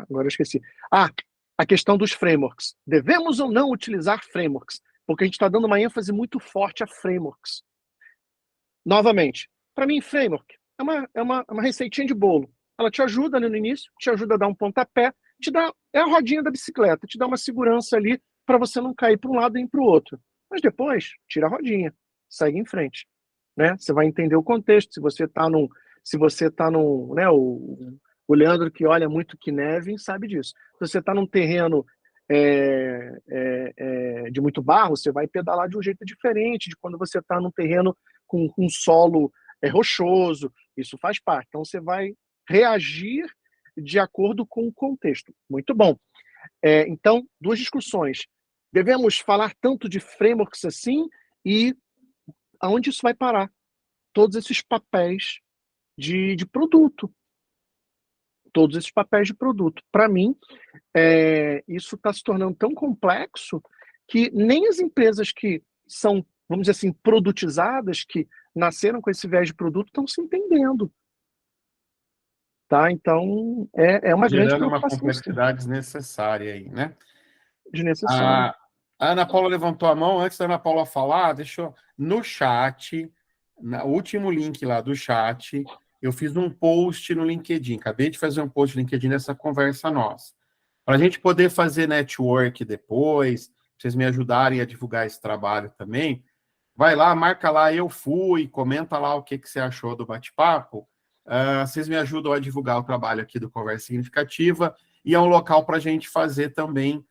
[SPEAKER 2] eu esqueci. A questão dos frameworks. Devemos ou não utilizar frameworks? Porque a gente está dando uma ênfase muito forte a frameworks. Novamente, para mim, framework é uma receitinha de bolo. Ela te ajuda ali no início, te ajuda a dar um pontapé, é a rodinha da bicicleta, te dá uma segurança ali para você não cair para um lado e para o outro. Mas depois, tira a rodinha, segue em frente. Né? Você vai entender o contexto, se você está num, né, o Leandro que olha muito Kinevin sabe disso. Se você está num terreno de muito barro, você vai pedalar de um jeito diferente de quando você está num terreno com um solo rochoso. Isso faz parte. Então você vai reagir de acordo com o contexto. Muito bom. Então, duas discussões. Devemos falar tanto de frameworks assim e aonde isso vai parar? Todos esses papéis de produto. Todos esses papéis de produto. Para mim, isso está se tornando tão complexo que nem as empresas que são, vamos dizer assim, produtizadas, que nasceram com esse viés de produto, estão se entendendo. Tá? Então, é uma grande
[SPEAKER 1] Gerando uma
[SPEAKER 2] preocupação.
[SPEAKER 1] complexidade desnecessária aí, né?
[SPEAKER 2] Desnecessário.
[SPEAKER 1] A Ana Paula levantou a mão. Antes da Ana Paula falar, no chat, no último link lá do chat, eu fiz um post no LinkedIn. Acabei de fazer um post no LinkedIn nessa conversa nossa. Para a gente poder fazer network depois, vocês me ajudarem a divulgar esse trabalho também, vai lá, marca lá, eu fui, comenta lá o que você achou do bate-papo. Vocês me ajudam a divulgar o trabalho aqui do Conversa Significativa e é um local para a gente fazer também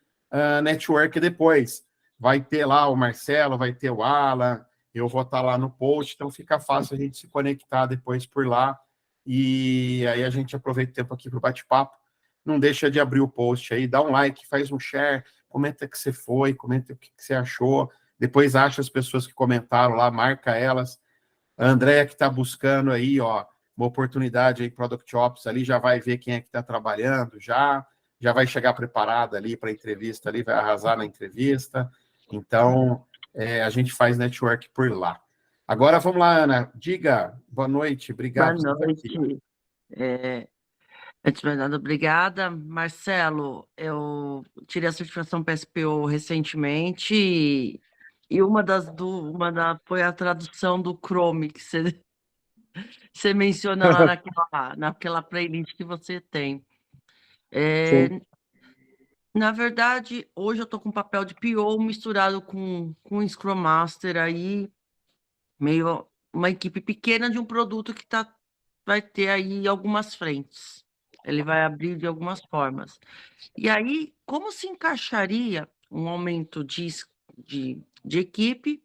[SPEAKER 1] network depois. Vai ter lá o Marcelo, vai ter o Alan, eu vou estar lá no post, então fica fácil a gente se conectar depois por lá e aí a gente aproveita o tempo aqui para o bate-papo. Não deixa de abrir o post aí, dá um like, faz um share, comenta que você foi, comenta o que você achou, depois acha as pessoas que comentaram lá, marca elas. A Andréia que está buscando aí, ó, uma oportunidade aí, Product Ops ali, já vai ver quem é que está trabalhando, já vai chegar preparada ali para a entrevista ali, vai arrasar na entrevista. Então, a gente faz network por lá. Agora, vamos lá, Ana. Diga, boa noite, obrigado.
[SPEAKER 5] Boa noite. Antes de mais nada, obrigada. Marcelo, eu tirei a certificação PSPO recentemente e foi a tradução do Chrome que você menciona lá naquela playlist que você tem. Na verdade, hoje eu estou com papel de PO misturado com Scrum Master aí, meio uma equipe pequena de um produto que vai ter aí algumas frentes. Ele vai abrir de algumas formas. E aí, como se encaixaria um aumento de equipe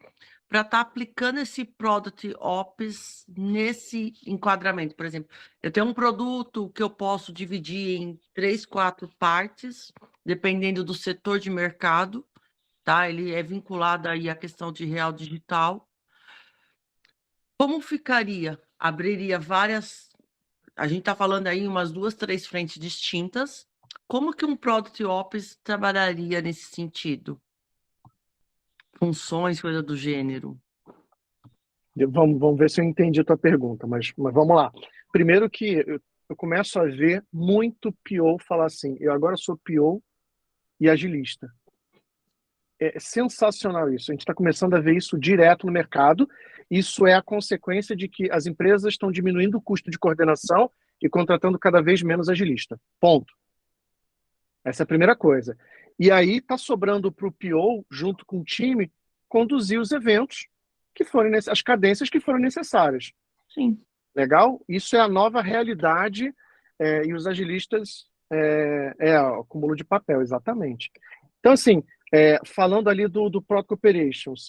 [SPEAKER 5] para estar aplicando esse Product Ops nesse enquadramento? Por exemplo, eu tenho um produto que eu posso dividir em 3, 4 partes, dependendo do setor de mercado, tá? Ele é vinculado aí à questão de real digital. Como ficaria? Abriria várias... A gente está falando aí umas 2, 3 frentes distintas. Como que um Product Ops trabalharia nesse sentido? Funções, coisa do gênero.
[SPEAKER 2] Vamos ver se eu entendi a tua pergunta, mas vamos lá. Primeiro que eu começo a ver muito PO falar assim, eu agora sou PO e agilista. É sensacional isso. A gente está começando a ver isso direto no mercado. Isso é a consequência de que as empresas estão diminuindo o custo de coordenação e contratando cada vez menos agilista. Ponto. Essa é a primeira coisa. E aí está sobrando para o PO, junto com o time, conduzir os eventos que forem as cadências que foram necessárias.
[SPEAKER 5] Sim.
[SPEAKER 2] Legal? Isso é a nova realidade e os agilistas acúmulo de papel, exatamente. Então, assim, falando ali do Product Operations,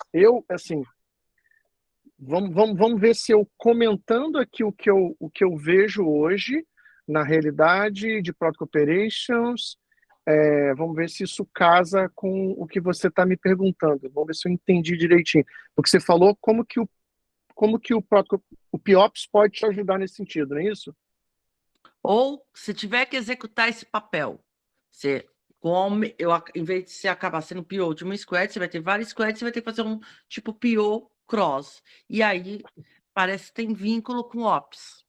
[SPEAKER 2] vamos ver se eu comentando aqui o que eu vejo hoje na realidade de Product Operations, vamos ver se isso casa com o que você está me perguntando. Vamos ver se eu entendi direitinho. Porque você falou como que o POPs pode te ajudar nesse sentido, não é isso?
[SPEAKER 5] Ou, se tiver que executar esse papel, em vez de você acabar sendo PO de uma squad, você vai ter várias squads, você vai ter que fazer um tipo PO cross. E aí, parece que tem vínculo com Ops.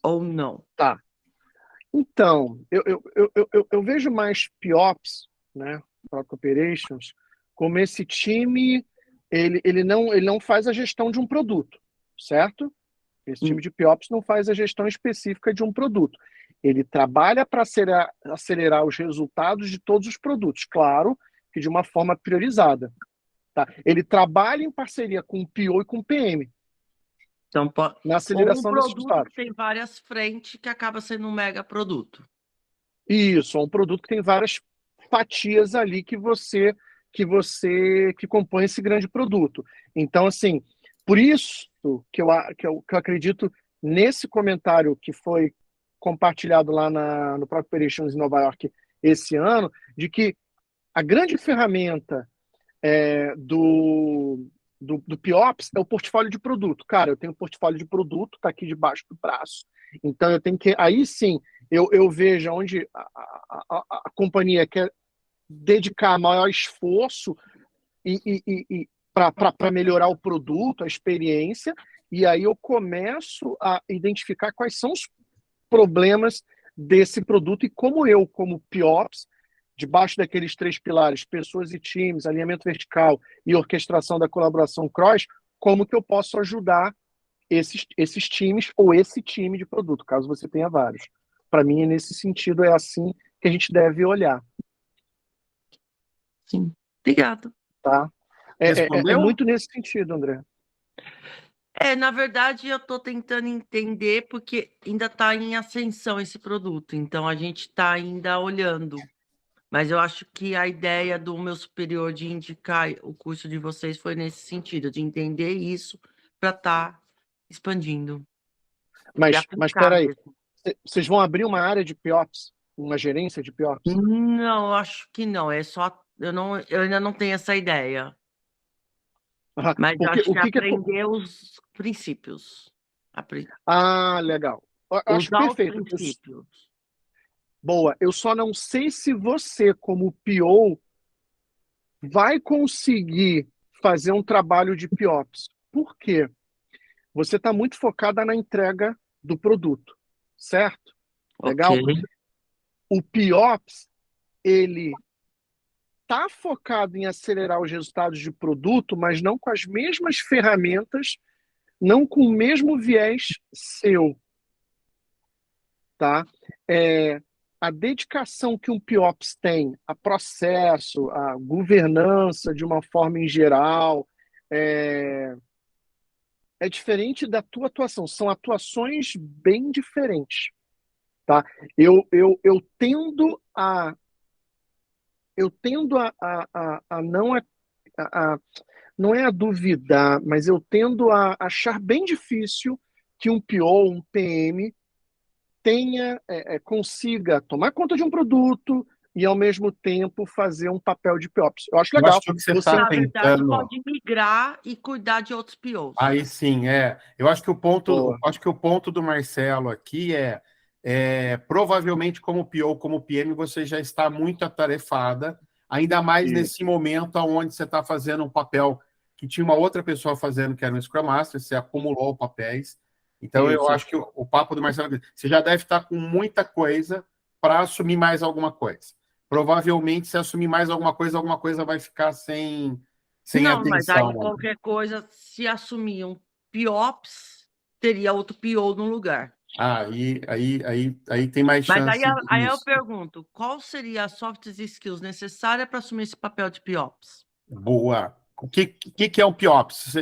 [SPEAKER 5] Ou não?
[SPEAKER 2] Tá. Então, eu vejo mais POPs, né, Product Operations, como esse time, ele não faz a gestão de um produto, certo? Esse time de POPs não faz a gestão específica de um produto. Ele trabalha para acelerar os resultados de todos os produtos, claro que de uma forma priorizada. Tá? Ele trabalha em parceria com o PO e com o PM.
[SPEAKER 5] Então,
[SPEAKER 2] Na aceleração
[SPEAKER 5] um
[SPEAKER 2] desses
[SPEAKER 5] produto
[SPEAKER 2] resultados.
[SPEAKER 5] que tem várias frentes que acaba sendo um mega produto.
[SPEAKER 2] Isso, é um produto que tem várias fatias ali que compõe esse grande produto. Então, assim, por isso que eu acredito nesse comentário que foi compartilhado lá no Product Operations em Nova York esse ano, de que a grande ferramenta do POPs é o portfólio de produto. Cara, eu tenho um portfólio de produto, está aqui debaixo do braço. Então, eu tenho que... Aí sim, eu vejo onde a companhia quer dedicar maior esforço para melhorar o produto, a experiência, e aí eu começo a identificar quais são os problemas desse produto e como eu, como POPs, debaixo daqueles 3 pilares, pessoas e times, alinhamento vertical e orquestração da colaboração cross, como que eu posso ajudar esses times ou esse time de produto, caso você tenha vários. Para mim, nesse sentido, é assim que a gente deve olhar.
[SPEAKER 5] Sim. Obrigado.
[SPEAKER 2] Tá? É
[SPEAKER 1] Respondeu?
[SPEAKER 2] muito nesse sentido, André.
[SPEAKER 5] Na verdade, eu estou tentando entender, porque ainda está em ascensão esse produto, então a gente está ainda olhando. Mas eu acho que a ideia do meu superior de indicar o curso de vocês foi nesse sentido, de entender isso para estar expandindo.
[SPEAKER 2] Mas
[SPEAKER 5] aplicar
[SPEAKER 2] espera aí,
[SPEAKER 5] mesmo.
[SPEAKER 2] vocês vão abrir uma área de POPs? Uma gerência de POPs?
[SPEAKER 5] Não, eu acho que não. Eu ainda não tenho essa ideia. Mas eu
[SPEAKER 2] Porque
[SPEAKER 5] acho
[SPEAKER 2] o
[SPEAKER 5] que
[SPEAKER 2] que
[SPEAKER 5] aprender os princípios.
[SPEAKER 2] legal. Eu acho
[SPEAKER 5] Usar os
[SPEAKER 2] perfeito.
[SPEAKER 5] princípios.
[SPEAKER 2] Boa. Eu só não sei se você, como PO, vai conseguir fazer um trabalho de POPs. Por quê? Você está muito focada na entrega do produto, certo? Legal?
[SPEAKER 5] Ok.
[SPEAKER 2] O POPs, ele está focado em acelerar os resultados de produto, mas não com as mesmas ferramentas, não com o mesmo viés seu. Tá? A dedicação que um POPs tem a processo, a governança de uma forma em geral, é diferente da tua atuação. São atuações bem diferentes. Tá? Eu tendo a não é a duvidar, mas eu tendo a achar bem difícil que um PO, um PM, consiga tomar conta de um produto e, ao mesmo tempo, fazer um papel de POPs. Eu acho
[SPEAKER 1] Eu
[SPEAKER 2] legal.
[SPEAKER 1] acho que o que você está
[SPEAKER 5] Na verdade,
[SPEAKER 1] tentando...
[SPEAKER 5] pode migrar e cuidar de outros POs.
[SPEAKER 1] Aí sim, Eu acho que
[SPEAKER 2] Boa.
[SPEAKER 1] o ponto do Marcelo aqui provavelmente como PO, como PM, você já está muito atarefada, ainda mais
[SPEAKER 2] Isso.
[SPEAKER 1] nesse momento onde você está fazendo um papel que tinha uma outra pessoa fazendo, que era um Scrum Master, você acumulou papéis. Então, eu
[SPEAKER 2] Isso.
[SPEAKER 1] acho que o papo do Marcelo, você já deve estar com muita coisa para assumir mais alguma coisa. Provavelmente, se assumir mais alguma coisa vai ficar sem
[SPEAKER 5] Não,
[SPEAKER 1] atenção.
[SPEAKER 5] mas aí qualquer coisa, se assumir um POPs, teria outro PO no lugar.
[SPEAKER 1] Aí tem mais
[SPEAKER 5] Mas
[SPEAKER 1] chance
[SPEAKER 5] aí eu
[SPEAKER 1] disso.
[SPEAKER 5] pergunto, qual seria as soft skills necessárias para assumir esse papel de PIOPS?
[SPEAKER 1] Boa. O que é o PIOPS?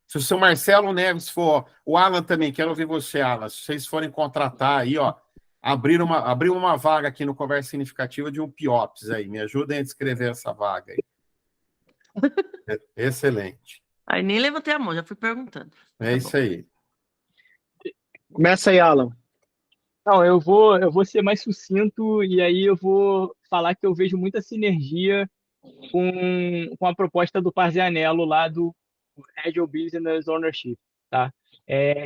[SPEAKER 1] Se o seu Marcelo Neves for, o Alan também, quero ouvir você, Alan. Se vocês forem contratar aí, ó, abrir uma vaga aqui no Conversa Significativa de um PIOPS aí. Me ajudem a descrever essa vaga aí. Excelente.
[SPEAKER 5] Aí nem levantei a mão, já fui perguntando.
[SPEAKER 1] É isso aí.
[SPEAKER 2] Começa aí, Alan.
[SPEAKER 3] Não, eu vou ser mais sucinto e aí eu vou falar que eu vejo muita sinergia com a proposta do Parzianello lá do Agile Business Ownership, tá?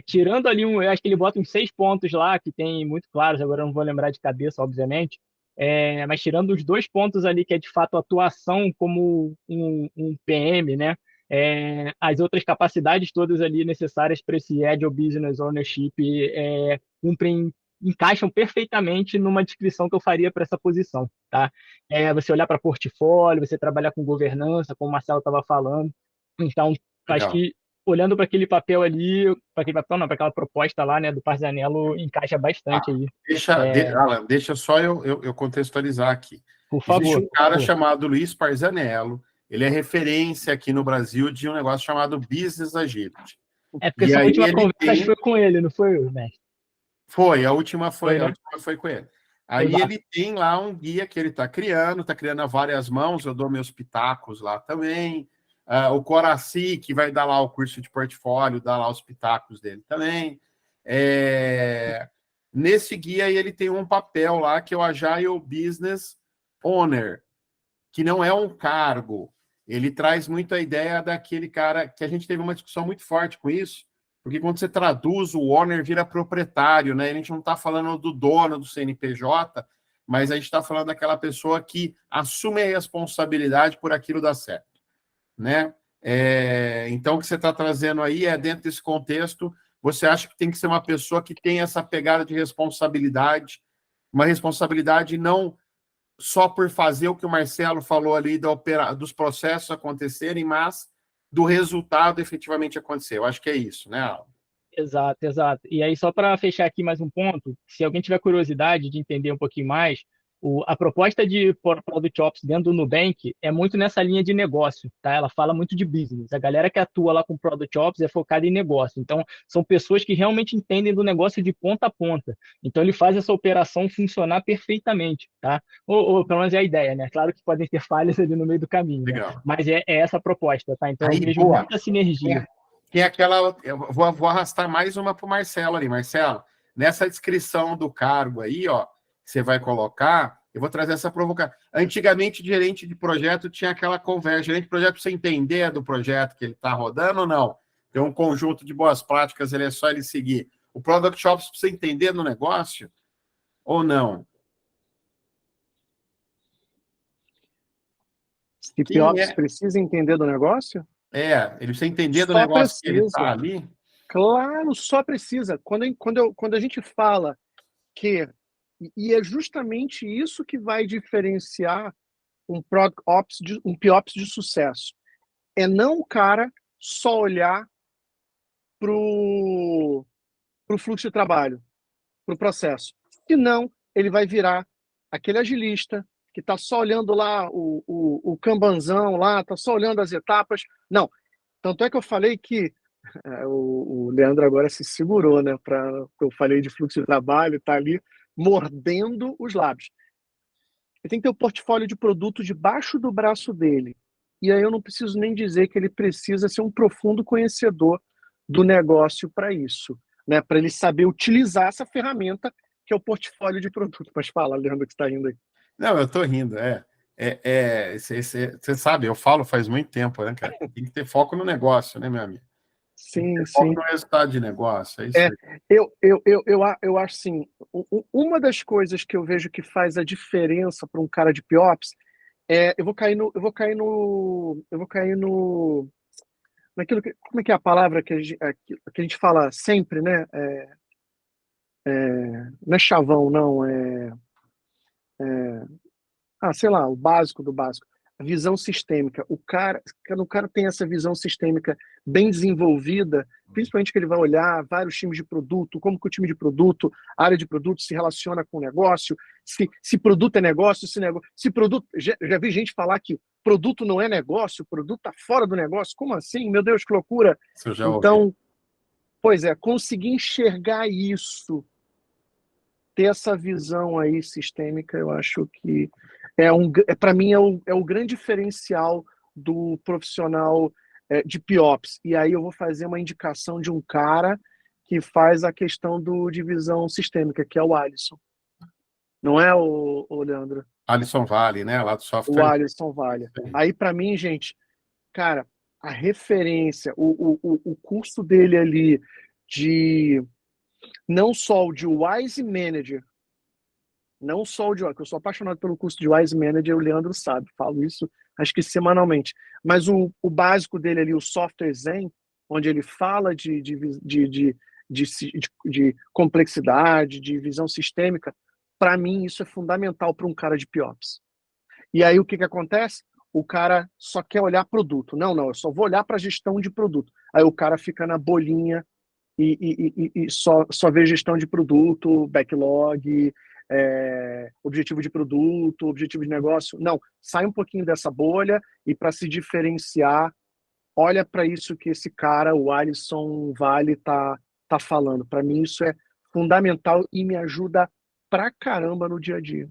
[SPEAKER 3] Tirando ali, eu acho que ele bota uns 6 pontos lá, que tem muito claros, agora eu não vou lembrar de cabeça, obviamente, mas tirando os 2 pontos ali, que é de fato atuação como um PM, né? As outras capacidades todas ali necessárias para esse Agile Business Ownership cumprem, encaixam perfeitamente numa descrição que eu faria para essa posição, tá? Você olhar para portfólio, você trabalhar com governança, como o Marcelo estava falando. Então, acho
[SPEAKER 1] Legal.
[SPEAKER 3] que olhando para aquele papel ali, para aquele papel não, para aquela proposta lá, né, do Parzanello, encaixa bastante aí.
[SPEAKER 1] Alan, deixa só eu contextualizar aqui.
[SPEAKER 3] Por
[SPEAKER 1] Existe
[SPEAKER 3] favor,
[SPEAKER 1] um
[SPEAKER 3] por
[SPEAKER 1] cara
[SPEAKER 3] favor.
[SPEAKER 1] chamado Luiz Parzanello, ele é referência aqui no Brasil de um negócio chamado Business Agility.
[SPEAKER 3] Porque
[SPEAKER 1] E
[SPEAKER 3] essa
[SPEAKER 1] aí
[SPEAKER 3] última
[SPEAKER 1] ele
[SPEAKER 3] conversa acho que
[SPEAKER 1] tem.
[SPEAKER 3] foi com ele, não foi, mestre?
[SPEAKER 1] A última
[SPEAKER 3] Foi,
[SPEAKER 1] a
[SPEAKER 3] né?
[SPEAKER 1] última foi com ele. Aí
[SPEAKER 3] Exato.
[SPEAKER 1] ele tem lá um guia que ele está criando a várias mãos, eu dou meus pitacos lá também. O Coraci, que vai dar lá o curso de portfólio, dá lá os pitacos dele também. Nesse guia ele tem um papel lá que é o Agile Business Owner, que não é um cargo. Ele traz muito a ideia daquele cara que a gente teve uma discussão muito forte com isso, porque quando você traduz, o owner vira proprietário, né? A gente não está falando do dono do CNPJ, mas a gente está falando daquela pessoa que assume a responsabilidade por aquilo dar certo, né? Então, o que você está trazendo aí dentro desse contexto, você acha que tem que ser uma pessoa que tem essa pegada de responsabilidade, uma responsabilidade não só por fazer o que o Marcelo falou ali dos processos acontecerem, mas do resultado efetivamente acontecer. Eu acho que é isso, né, Alan?
[SPEAKER 3] Exato, exato. E aí, só para fechar aqui mais um ponto, se alguém tiver curiosidade de entender um pouquinho mais, a proposta de Product Ops dentro do Nubank é muito nessa linha de negócio, tá? Ela fala muito de business. A galera que atua lá com Product Ops é focada em negócio. Então, são pessoas que realmente entendem do negócio de ponta a ponta. Então, ele faz essa operação funcionar perfeitamente, tá? Ou pelo menos é a ideia, né? Claro que podem ter falhas ali no meio do caminho, né?
[SPEAKER 1] Legal.
[SPEAKER 3] Mas é essa a proposta, tá? Então, eu
[SPEAKER 1] Aí,
[SPEAKER 3] vejo
[SPEAKER 1] boa.
[SPEAKER 3] muita sinergia.
[SPEAKER 1] Tem aquela. Eu vou arrastar mais uma para o Marcelo ali. Marcelo, nessa descrição do cargo aí, ó, que você vai colocar, eu vou trazer essa provocação. Antigamente, gerente de projeto tinha aquela conversa. Gerente de projeto, você entender do projeto que ele está rodando ou não? Tem um conjunto de boas práticas, ele é só ele seguir. O Product Ops precisa entender no negócio ou não?
[SPEAKER 2] Se PIOPS precisa entender do negócio?
[SPEAKER 1] Ele precisa entender do
[SPEAKER 2] Só
[SPEAKER 1] negócio que ele está
[SPEAKER 2] precisa.
[SPEAKER 1] ali.
[SPEAKER 2] Claro, só precisa. Quando a gente fala que, e é justamente isso que vai diferenciar um Product Ops, um PIOPS de sucesso. É não o cara só olhar para o fluxo de trabalho, para o processo. Senão, ele vai virar aquele agilista que está só olhando lá o Kanbanzão, lá, está só olhando as etapas. Não. Tanto é que eu falei que o Leandro agora se segurou, né? Eu falei de fluxo de trabalho, está ali mordendo os lábios. Ele tem que ter o portfólio de produto debaixo do braço dele. E aí eu não preciso nem dizer que ele precisa ser um profundo conhecedor do negócio para isso, né? Para ele saber utilizar essa ferramenta que é o portfólio de produto. Mas fala, Leandro, que está indo aí.
[SPEAKER 1] Não, eu estou rindo, você sabe, eu falo faz muito tempo, né, cara? Tem que ter foco no negócio, né, meu amigo? Tem que
[SPEAKER 2] Sim,
[SPEAKER 1] ter foco
[SPEAKER 2] sim.
[SPEAKER 1] no resultado de negócio, é isso aí.
[SPEAKER 2] Eu acho assim, uma das coisas que eu vejo que faz a diferença para um cara de PIOPS eu vou cair no naquilo que, como é que é a palavra que a gente fala sempre, né? Não é chavão, não, sei lá, o básico do básico. visão sistêmica. Quando o cara tem essa visão sistêmica bem desenvolvida, principalmente que ele vai olhar vários times de produto, como que o time de produto, a área de produto se relaciona com o negócio, se produto é negócio, se produto... Já vi gente falar que produto não é negócio, o produto está fora do negócio. Como assim? Meu Deus, que loucura!
[SPEAKER 1] Isso eu já ouvi.
[SPEAKER 2] Então, pois é, conseguir enxergar isso, ter essa visão aí sistêmica, eu acho que para mim é o grande diferencial do profissional de PIOPS. E aí eu vou fazer uma indicação de um cara que faz a questão de visão sistêmica, que é o Alisson. Não é, o Leandro?
[SPEAKER 1] Alisson Vale, né? Lá do
[SPEAKER 2] O
[SPEAKER 1] software.
[SPEAKER 2] Alisson Vale. Aí, para mim, gente, cara, a referência, o curso dele ali não só o de Wise Manager, não só o de que eu sou apaixonado pelo curso de Wise Manager, o Leandro sabe, falo isso acho que semanalmente, mas o básico dele ali, o Software Zen, onde ele fala de complexidade, de visão sistêmica, para mim isso é fundamental para um cara de PIOPS. E aí o que acontece? O cara só quer olhar produto. Não, eu só vou olhar para a gestão de produto. Aí o cara fica na bolinha e só vê gestão de produto, backlog, objetivo de produto, objetivo de negócio. Não, sai um pouquinho dessa bolha e para se diferenciar, olha para isso que esse cara, o Alisson Vale, tá falando. Para mim isso é fundamental e me ajuda pra caramba no dia a dia.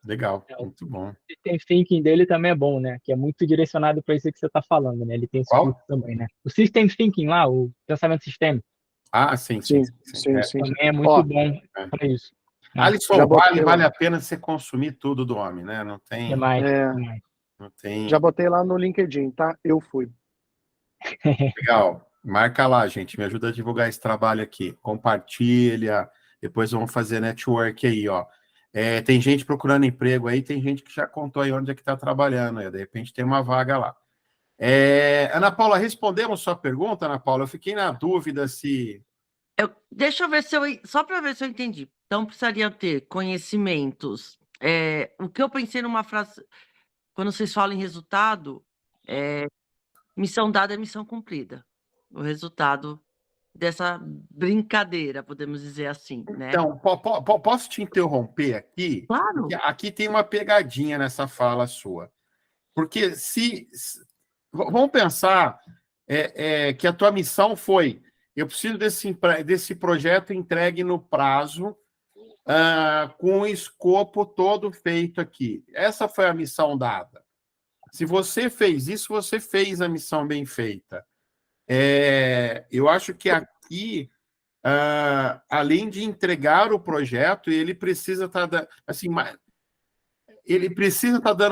[SPEAKER 1] Legal, muito bom.
[SPEAKER 3] O System Thinking dele também é bom, né? Que é muito direcionado para isso que você está falando, né? Ele tem esse curso também, né? O System Thinking lá, o pensamento sistêmico.
[SPEAKER 1] Ah, sim.
[SPEAKER 3] Também é muito bom para isso.
[SPEAKER 1] Alisson Vale, vale a pena você consumir tudo do homem, né? Não tem... Não tem...
[SPEAKER 2] Já botei lá no LinkedIn, tá? Eu fui.
[SPEAKER 1] Legal. Marca lá, gente. Me ajuda a divulgar esse trabalho aqui. Compartilha. Depois vamos fazer network aí, ó. Tem gente procurando emprego aí, tem gente que já contou aí onde é que está trabalhando. Aí, de repente tem uma vaga lá. Ana Paula, respondemos sua pergunta, Ana Paula? Eu fiquei na dúvida se...
[SPEAKER 5] Deixa eu ver só para ver se eu entendi. Então, precisaria ter conhecimentos. O que eu pensei numa frase, quando vocês falam em resultado, missão dada é missão cumprida. O resultado dessa brincadeira, podemos dizer assim, né?
[SPEAKER 1] Então, posso te interromper aqui?
[SPEAKER 5] Claro.
[SPEAKER 1] Porque aqui tem uma pegadinha nessa fala sua. Porque vamos pensar que a tua missão foi: eu preciso desse projeto entregue no prazo, com o escopo todo feito aqui. Essa foi a missão dada. Se você fez isso, você fez a missão bem feita. Eu acho que aqui, além de entregar o projeto, ele precisa estar dando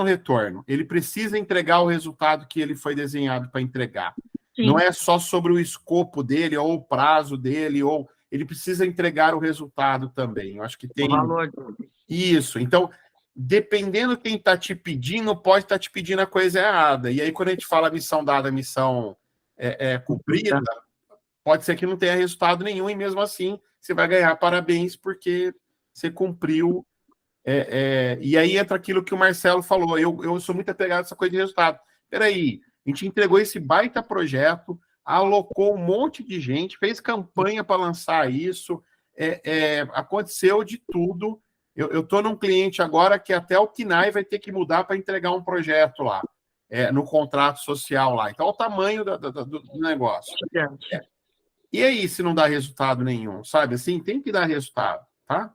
[SPEAKER 1] retorno, ele precisa entregar o resultado que ele foi desenhado para entregar. Sim. Não é só sobre o escopo dele, ou o prazo dele, ou ele precisa entregar o resultado também. Eu acho que tem...
[SPEAKER 5] O valor.
[SPEAKER 1] Isso. Então, dependendo quem está te pedindo, pode estar te pedindo a coisa errada. E aí, quando a gente fala missão dada, missão cumprida, pode ser que não tenha resultado nenhum, e mesmo assim você vai ganhar parabéns porque você cumpriu. E aí entra aquilo que o Marcelo falou. Eu sou muito apegado a essa coisa de resultado. Peraí, a gente entregou esse baita projeto, alocou um monte de gente, fez campanha para lançar isso, aconteceu de tudo. Eu estou num cliente agora que até o KNAI vai ter que mudar para entregar um projeto lá, no contrato social lá. Então, olha o tamanho do negócio. E aí, se não dá resultado nenhum, sabe? Assim, tem que dar resultado, tá?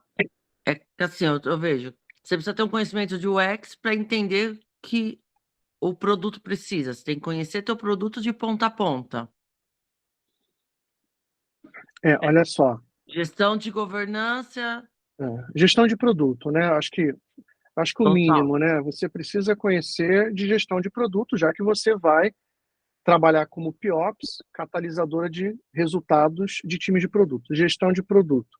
[SPEAKER 5] Assim, eu vejo, você precisa ter um conhecimento de UX para entender que o produto precisa. Você tem que conhecer teu produto de ponta a ponta.
[SPEAKER 2] Olha só.
[SPEAKER 5] Gestão de governança.
[SPEAKER 2] Gestão de produto, né? Acho que o mínimo, né? Você precisa conhecer de gestão de produto, já que você vai trabalhar como PIOPS, catalisadora de resultados de time de produto. Gestão de produto.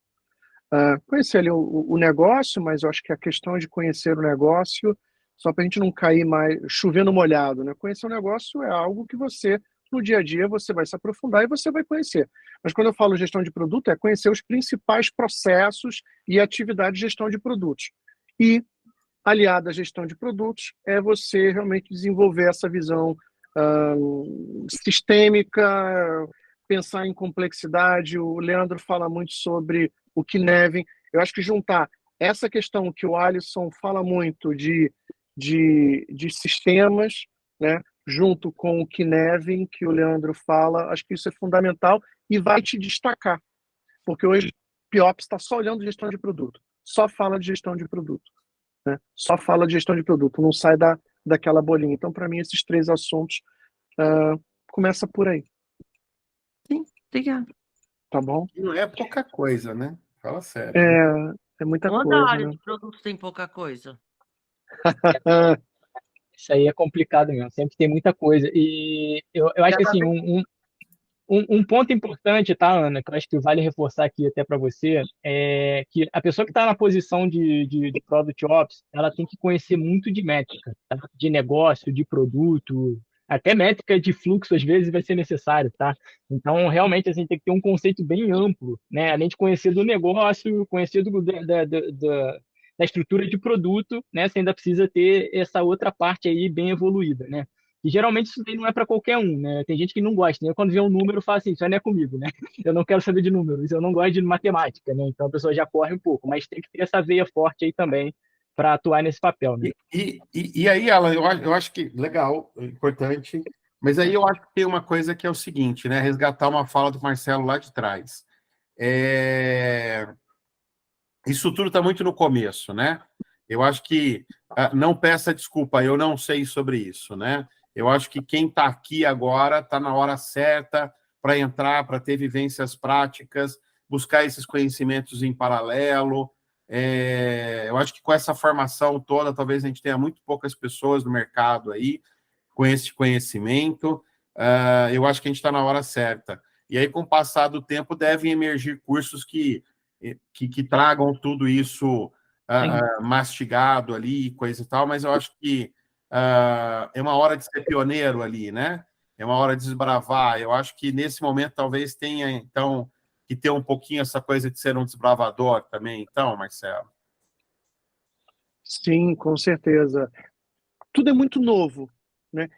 [SPEAKER 2] Conhecer ali o negócio, mas eu acho que a questão de conhecer o negócio, só para a gente não cair mais chovendo molhado, né? Conhecer o negócio é algo que você, no dia a dia, você vai se aprofundar e você vai conhecer. Mas quando eu falo gestão de produto, é conhecer os principais processos e atividades de gestão de produtos. E aliada à gestão de produtos, é você realmente desenvolver essa visão sistêmica, pensar em complexidade. O Leandro fala muito sobre o Kinevin. Eu acho que juntar essa questão que o Alisson fala muito de sistemas, né, junto com o Kinevin, que o Leandro fala, acho que isso é fundamental e vai te destacar. Porque hoje o Piops está só olhando gestão de produto, só fala de gestão de produto, né? Só fala de gestão de produto, não sai daquela bolinha. Então, para mim, esses 3 assuntos começa por aí.
[SPEAKER 5] Sim, obrigada.
[SPEAKER 2] Tá bom?
[SPEAKER 1] E não é pouca coisa, né? Fala sério.
[SPEAKER 2] É muita
[SPEAKER 5] Toda
[SPEAKER 2] coisa,
[SPEAKER 5] área
[SPEAKER 2] né?
[SPEAKER 5] de produto tem pouca coisa.
[SPEAKER 3] Isso aí é complicado mesmo, sempre tem muita coisa. E eu acho que assim, um ponto importante, tá, Ana, que eu acho que vale reforçar aqui até para você, é que a pessoa que está na posição de Product Ops, ela tem que conhecer muito de métrica, tá? De negócio, de produto, até métrica de fluxo às vezes vai ser necessário, tá? Então, realmente, assim, tem que ter um conceito bem amplo, né? Além de conhecer do negócio, conhecer da estrutura de produto, né? Você ainda precisa ter essa outra parte aí bem evoluída, né? E geralmente isso daí não é para qualquer um, né? Tem gente que não gosta, né? Quando vê um número, fala assim, isso aí não é comigo, né? Eu não quero saber de números, eu não gosto de matemática, né? Então a pessoa já corre um pouco, mas tem que ter essa veia forte aí também para atuar nesse papel, né?
[SPEAKER 1] E aí, Alan, eu acho que legal, importante, mas aí eu acho que tem uma coisa que é o seguinte, né? Resgatar uma fala do Marcelo lá de trás. Isso tudo está muito no começo, né? Eu acho que não peça desculpa, eu não sei sobre isso, né? Eu acho que quem está aqui agora está na hora certa para entrar, para ter vivências práticas, buscar esses conhecimentos em paralelo. Eu acho que com essa formação toda, talvez a gente tenha muito poucas pessoas no mercado aí com esse conhecimento. Eu acho que a gente está na hora certa. E aí, com o passar do tempo, devem emergir cursos que tragam tudo isso mastigado ali, coisa e tal, mas eu acho que é uma hora de ser pioneiro ali, né? É uma hora de desbravar. Eu acho que nesse momento talvez tenha, então, que ter um pouquinho essa coisa de ser um desbravador também, então, Marcelo.
[SPEAKER 2] Sim, com certeza. Tudo é muito novo, né?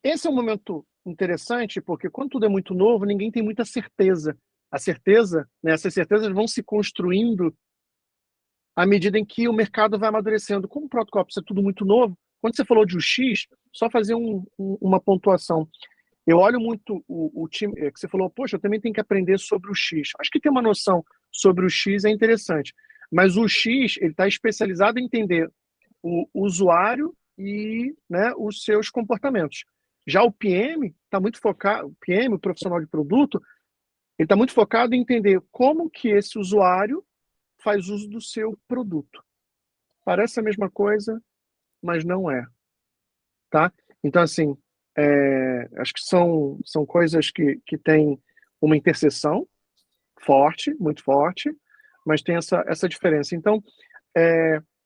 [SPEAKER 2] Esse é um momento interessante, porque quando tudo é muito novo, ninguém tem muita certeza. A certeza, né, essas certezas vão se construindo à medida em que o mercado vai amadurecendo. Como o protocolo é tudo muito novo, quando você falou de UX, só fazer uma pontuação. Eu olho muito o time, que você falou, poxa, eu também tenho que aprender sobre o X. Acho que ter uma noção sobre o X é interessante. Mas o X, ele está especializado em entender o usuário e, né, os seus comportamentos. Já o PM está muito focado, o PM, o profissional de produto, ele está muito focado em entender como que esse usuário faz uso do seu produto. Parece a mesma coisa, mas não é, tá? Então, assim, acho que são coisas que têm uma interseção forte, muito forte, mas tem essa diferença. Então,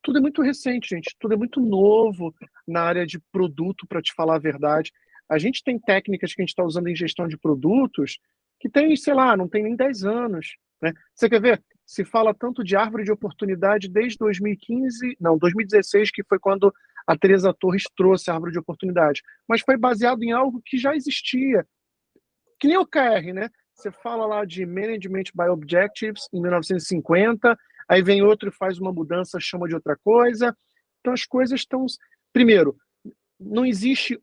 [SPEAKER 2] tudo é muito recente, gente. Tudo é muito novo na área de produto, para te falar a verdade. A gente tem técnicas que a gente está usando em gestão de produtos que tem, sei lá, não tem nem 10 anos. Né? Você quer ver? Se fala tanto de árvore de oportunidade desde 2015, não, 2016, que foi quando a Teresa Torres trouxe a árvore de oportunidade. Mas foi baseado em algo que já existia. Que nem o OKR, né? Você fala lá de Management by Objectives em 1950, aí vem outro e faz uma mudança, chama de outra coisa. Então as coisas estão... Primeiro, não existe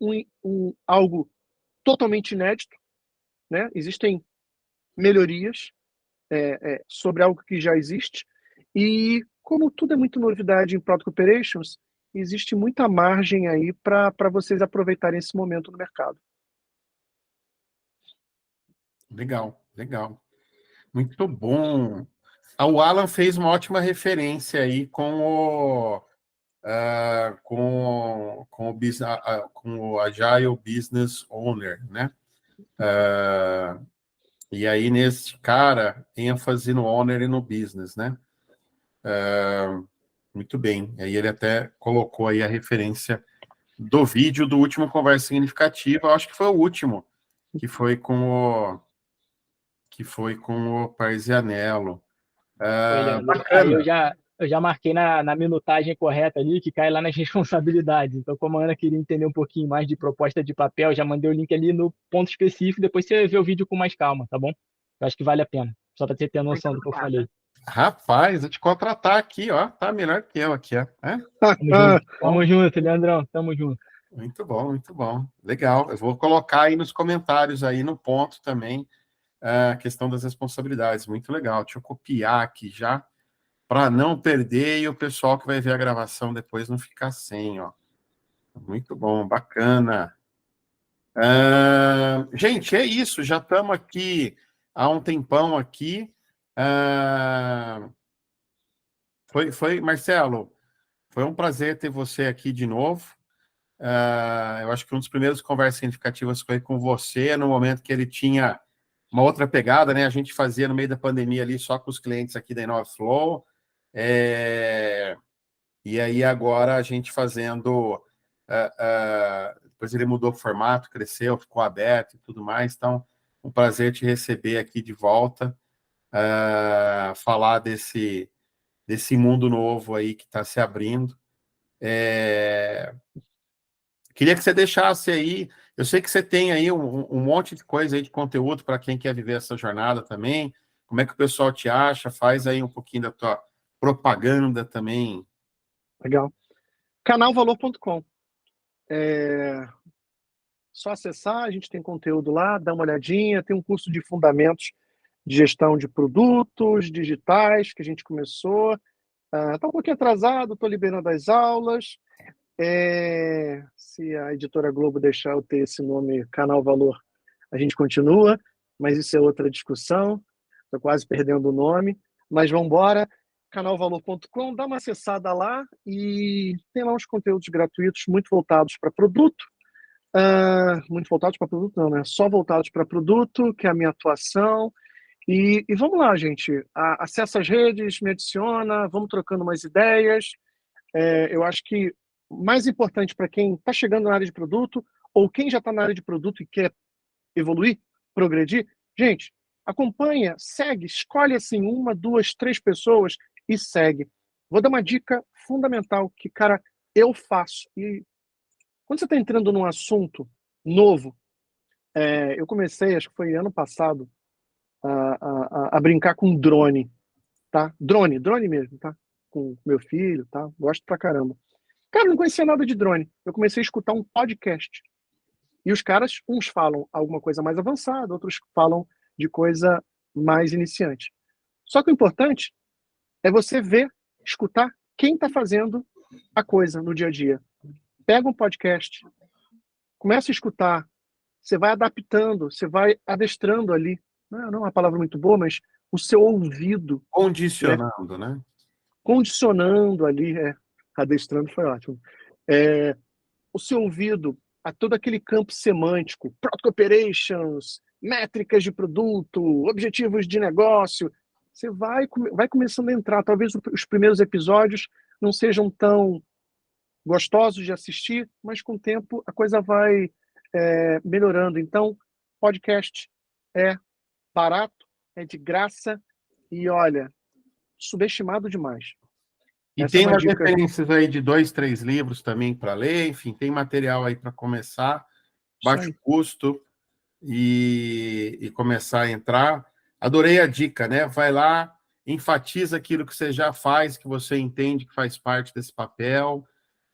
[SPEAKER 2] algo totalmente inédito, né? Existem melhorias sobre algo que já existe. E como tudo é muito novidade em Product Operations, existe muita margem aí para vocês aproveitarem esse momento no mercado.
[SPEAKER 1] Legal, legal. Muito bom. O Alan fez uma ótima referência aí com o Agile Business Owner, né? E aí, nesse cara, ênfase no owner e no business, né? Muito bem. Aí ele até colocou aí a referência do vídeo do último Conversa Significativa, eu acho que foi o último, que foi com o Parzianello.
[SPEAKER 3] Foi, Leandro. Aí
[SPEAKER 1] Bacana.
[SPEAKER 3] já marquei na minutagem correta ali, que cai lá nas responsabilidades. Então, como a Ana queria entender um pouquinho mais de proposta de papel, já mandei o link ali no ponto específico, depois você vê o vídeo com mais calma, tá bom? Eu acho que vale a pena, só para você ter noção do que eu falei.
[SPEAKER 1] Rapaz, vou te contratar aqui, ó. Tá melhor que eu aqui, ó.
[SPEAKER 3] Tamo junto, Leandrão, tamo junto.
[SPEAKER 1] Muito bom, muito bom. Legal. Eu vou colocar aí nos comentários, aí no ponto também, a questão das responsabilidades. Muito legal. Deixa eu copiar aqui já, para não perder e o pessoal que vai ver a gravação depois não ficar sem, ó. Muito bom, bacana. Gente, é isso. Já estamos aqui há um tempão aqui. Marcelo, foi um prazer ter você aqui de novo. Eu acho que um dos primeiros conversas significativas foi com você, no momento que ele tinha uma outra pegada, né? A gente fazia no meio da pandemia ali só com os clientes aqui da InnovaFlow. E aí agora a gente fazendo... depois ele mudou o formato, cresceu, ficou aberto e tudo mais. Então, um prazer te receber aqui de volta, falar desse mundo novo aí que está se abrindo. Queria que você deixasse aí, eu sei que você tem aí um monte de coisa aí de conteúdo para quem quer viver essa jornada também. Como é que o pessoal te acha? Faz aí um pouquinho da tua propaganda também.
[SPEAKER 2] Legal. Canalvalor.com. Só acessar, a gente tem conteúdo lá, dá uma olhadinha, tem um curso de fundamentos de gestão de produtos digitais que a gente começou. Está um pouquinho atrasado, estou liberando as aulas. Se a editora Globo deixar eu ter esse nome, Canal Valor, a gente continua, mas isso é outra discussão. Estou quase perdendo o nome, mas vamos embora. Canalvalor.com, dá uma acessada lá e tem lá uns conteúdos gratuitos muito voltados para produto. Muito voltados para produto, não, né? Só voltados para produto, que é a minha atuação. E vamos lá, gente. Acessa as redes, me adiciona, vamos trocando umas ideias. Eu acho que o mais importante para quem está chegando na área de produto ou quem já está na área de produto e quer evoluir, progredir, gente, acompanha, segue, escolhe assim 1, 2, 3 pessoas e segue. Vou dar uma dica fundamental que, cara, eu faço. E quando você está entrando num assunto novo, eu comecei, acho que foi ano passado, a brincar com drone, tá? Drone mesmo, tá? Com meu filho, tá? Gosto pra caramba. Cara, não conhecia nada de drone. Eu comecei a escutar um podcast. E os caras, uns falam alguma coisa mais avançada, outros falam de coisa mais iniciante. Só que o importante é você ver, escutar quem está fazendo a coisa no dia a dia. Pega um podcast, começa a escutar, você vai adaptando, você vai adestrando ali. Não é uma palavra muito boa, mas o seu ouvido.
[SPEAKER 1] Condicionando, né?
[SPEAKER 2] Condicionando ali, adestrando foi ótimo. O seu ouvido a todo aquele campo semântico, Product Operations, métricas de produto, objetivos de negócio. Você vai começando a entrar. Talvez os primeiros episódios não sejam tão gostosos de assistir, mas com o tempo a coisa vai melhorando. Então, podcast é barato, é de graça e, olha, subestimado demais.
[SPEAKER 1] E tem umas referências aí de 2, 3 livros também para ler, enfim, tem material aí para começar, baixo custo e começar a entrar. Adorei a dica, né? Vai lá, enfatiza aquilo que você já faz, que você entende que faz parte desse papel,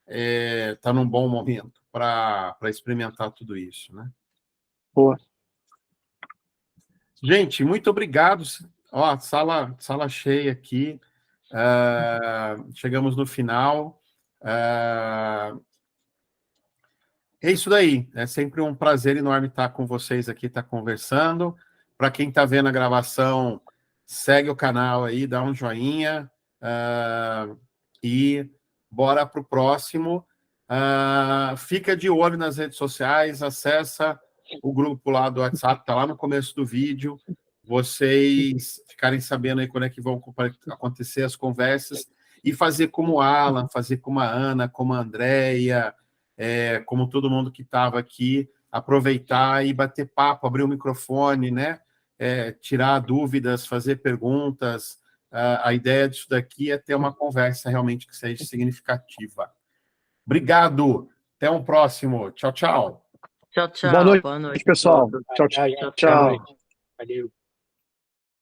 [SPEAKER 1] está num bom momento para experimentar tudo isso, né?
[SPEAKER 2] Boa.
[SPEAKER 1] Gente, muito obrigado. Ó, sala cheia aqui. Chegamos no final. É isso daí. É sempre um prazer enorme estar com vocês aqui, estar conversando. Para quem está vendo a gravação, segue o canal aí, dá um joinha e bora para o próximo. Fica de olho nas redes sociais, acessa o grupo lá do WhatsApp, está lá no começo do vídeo. Vocês ficarem sabendo aí quando é que vão acontecer as conversas e fazer como o Alan, fazer como a Ana, como a Andréia, como todo mundo que estava aqui, aproveitar e bater papo, abrir o microfone, né? Tirar dúvidas, fazer perguntas, a ideia disso daqui é ter uma conversa realmente que seja significativa. Obrigado. Até um próximo. Tchau, tchau.
[SPEAKER 5] Tchau, tchau.
[SPEAKER 2] Boa noite,
[SPEAKER 5] Boa noite.
[SPEAKER 2] pessoal. Tchau,
[SPEAKER 3] Tchau, gente.
[SPEAKER 2] tchau.
[SPEAKER 3] Boa noite. Valeu.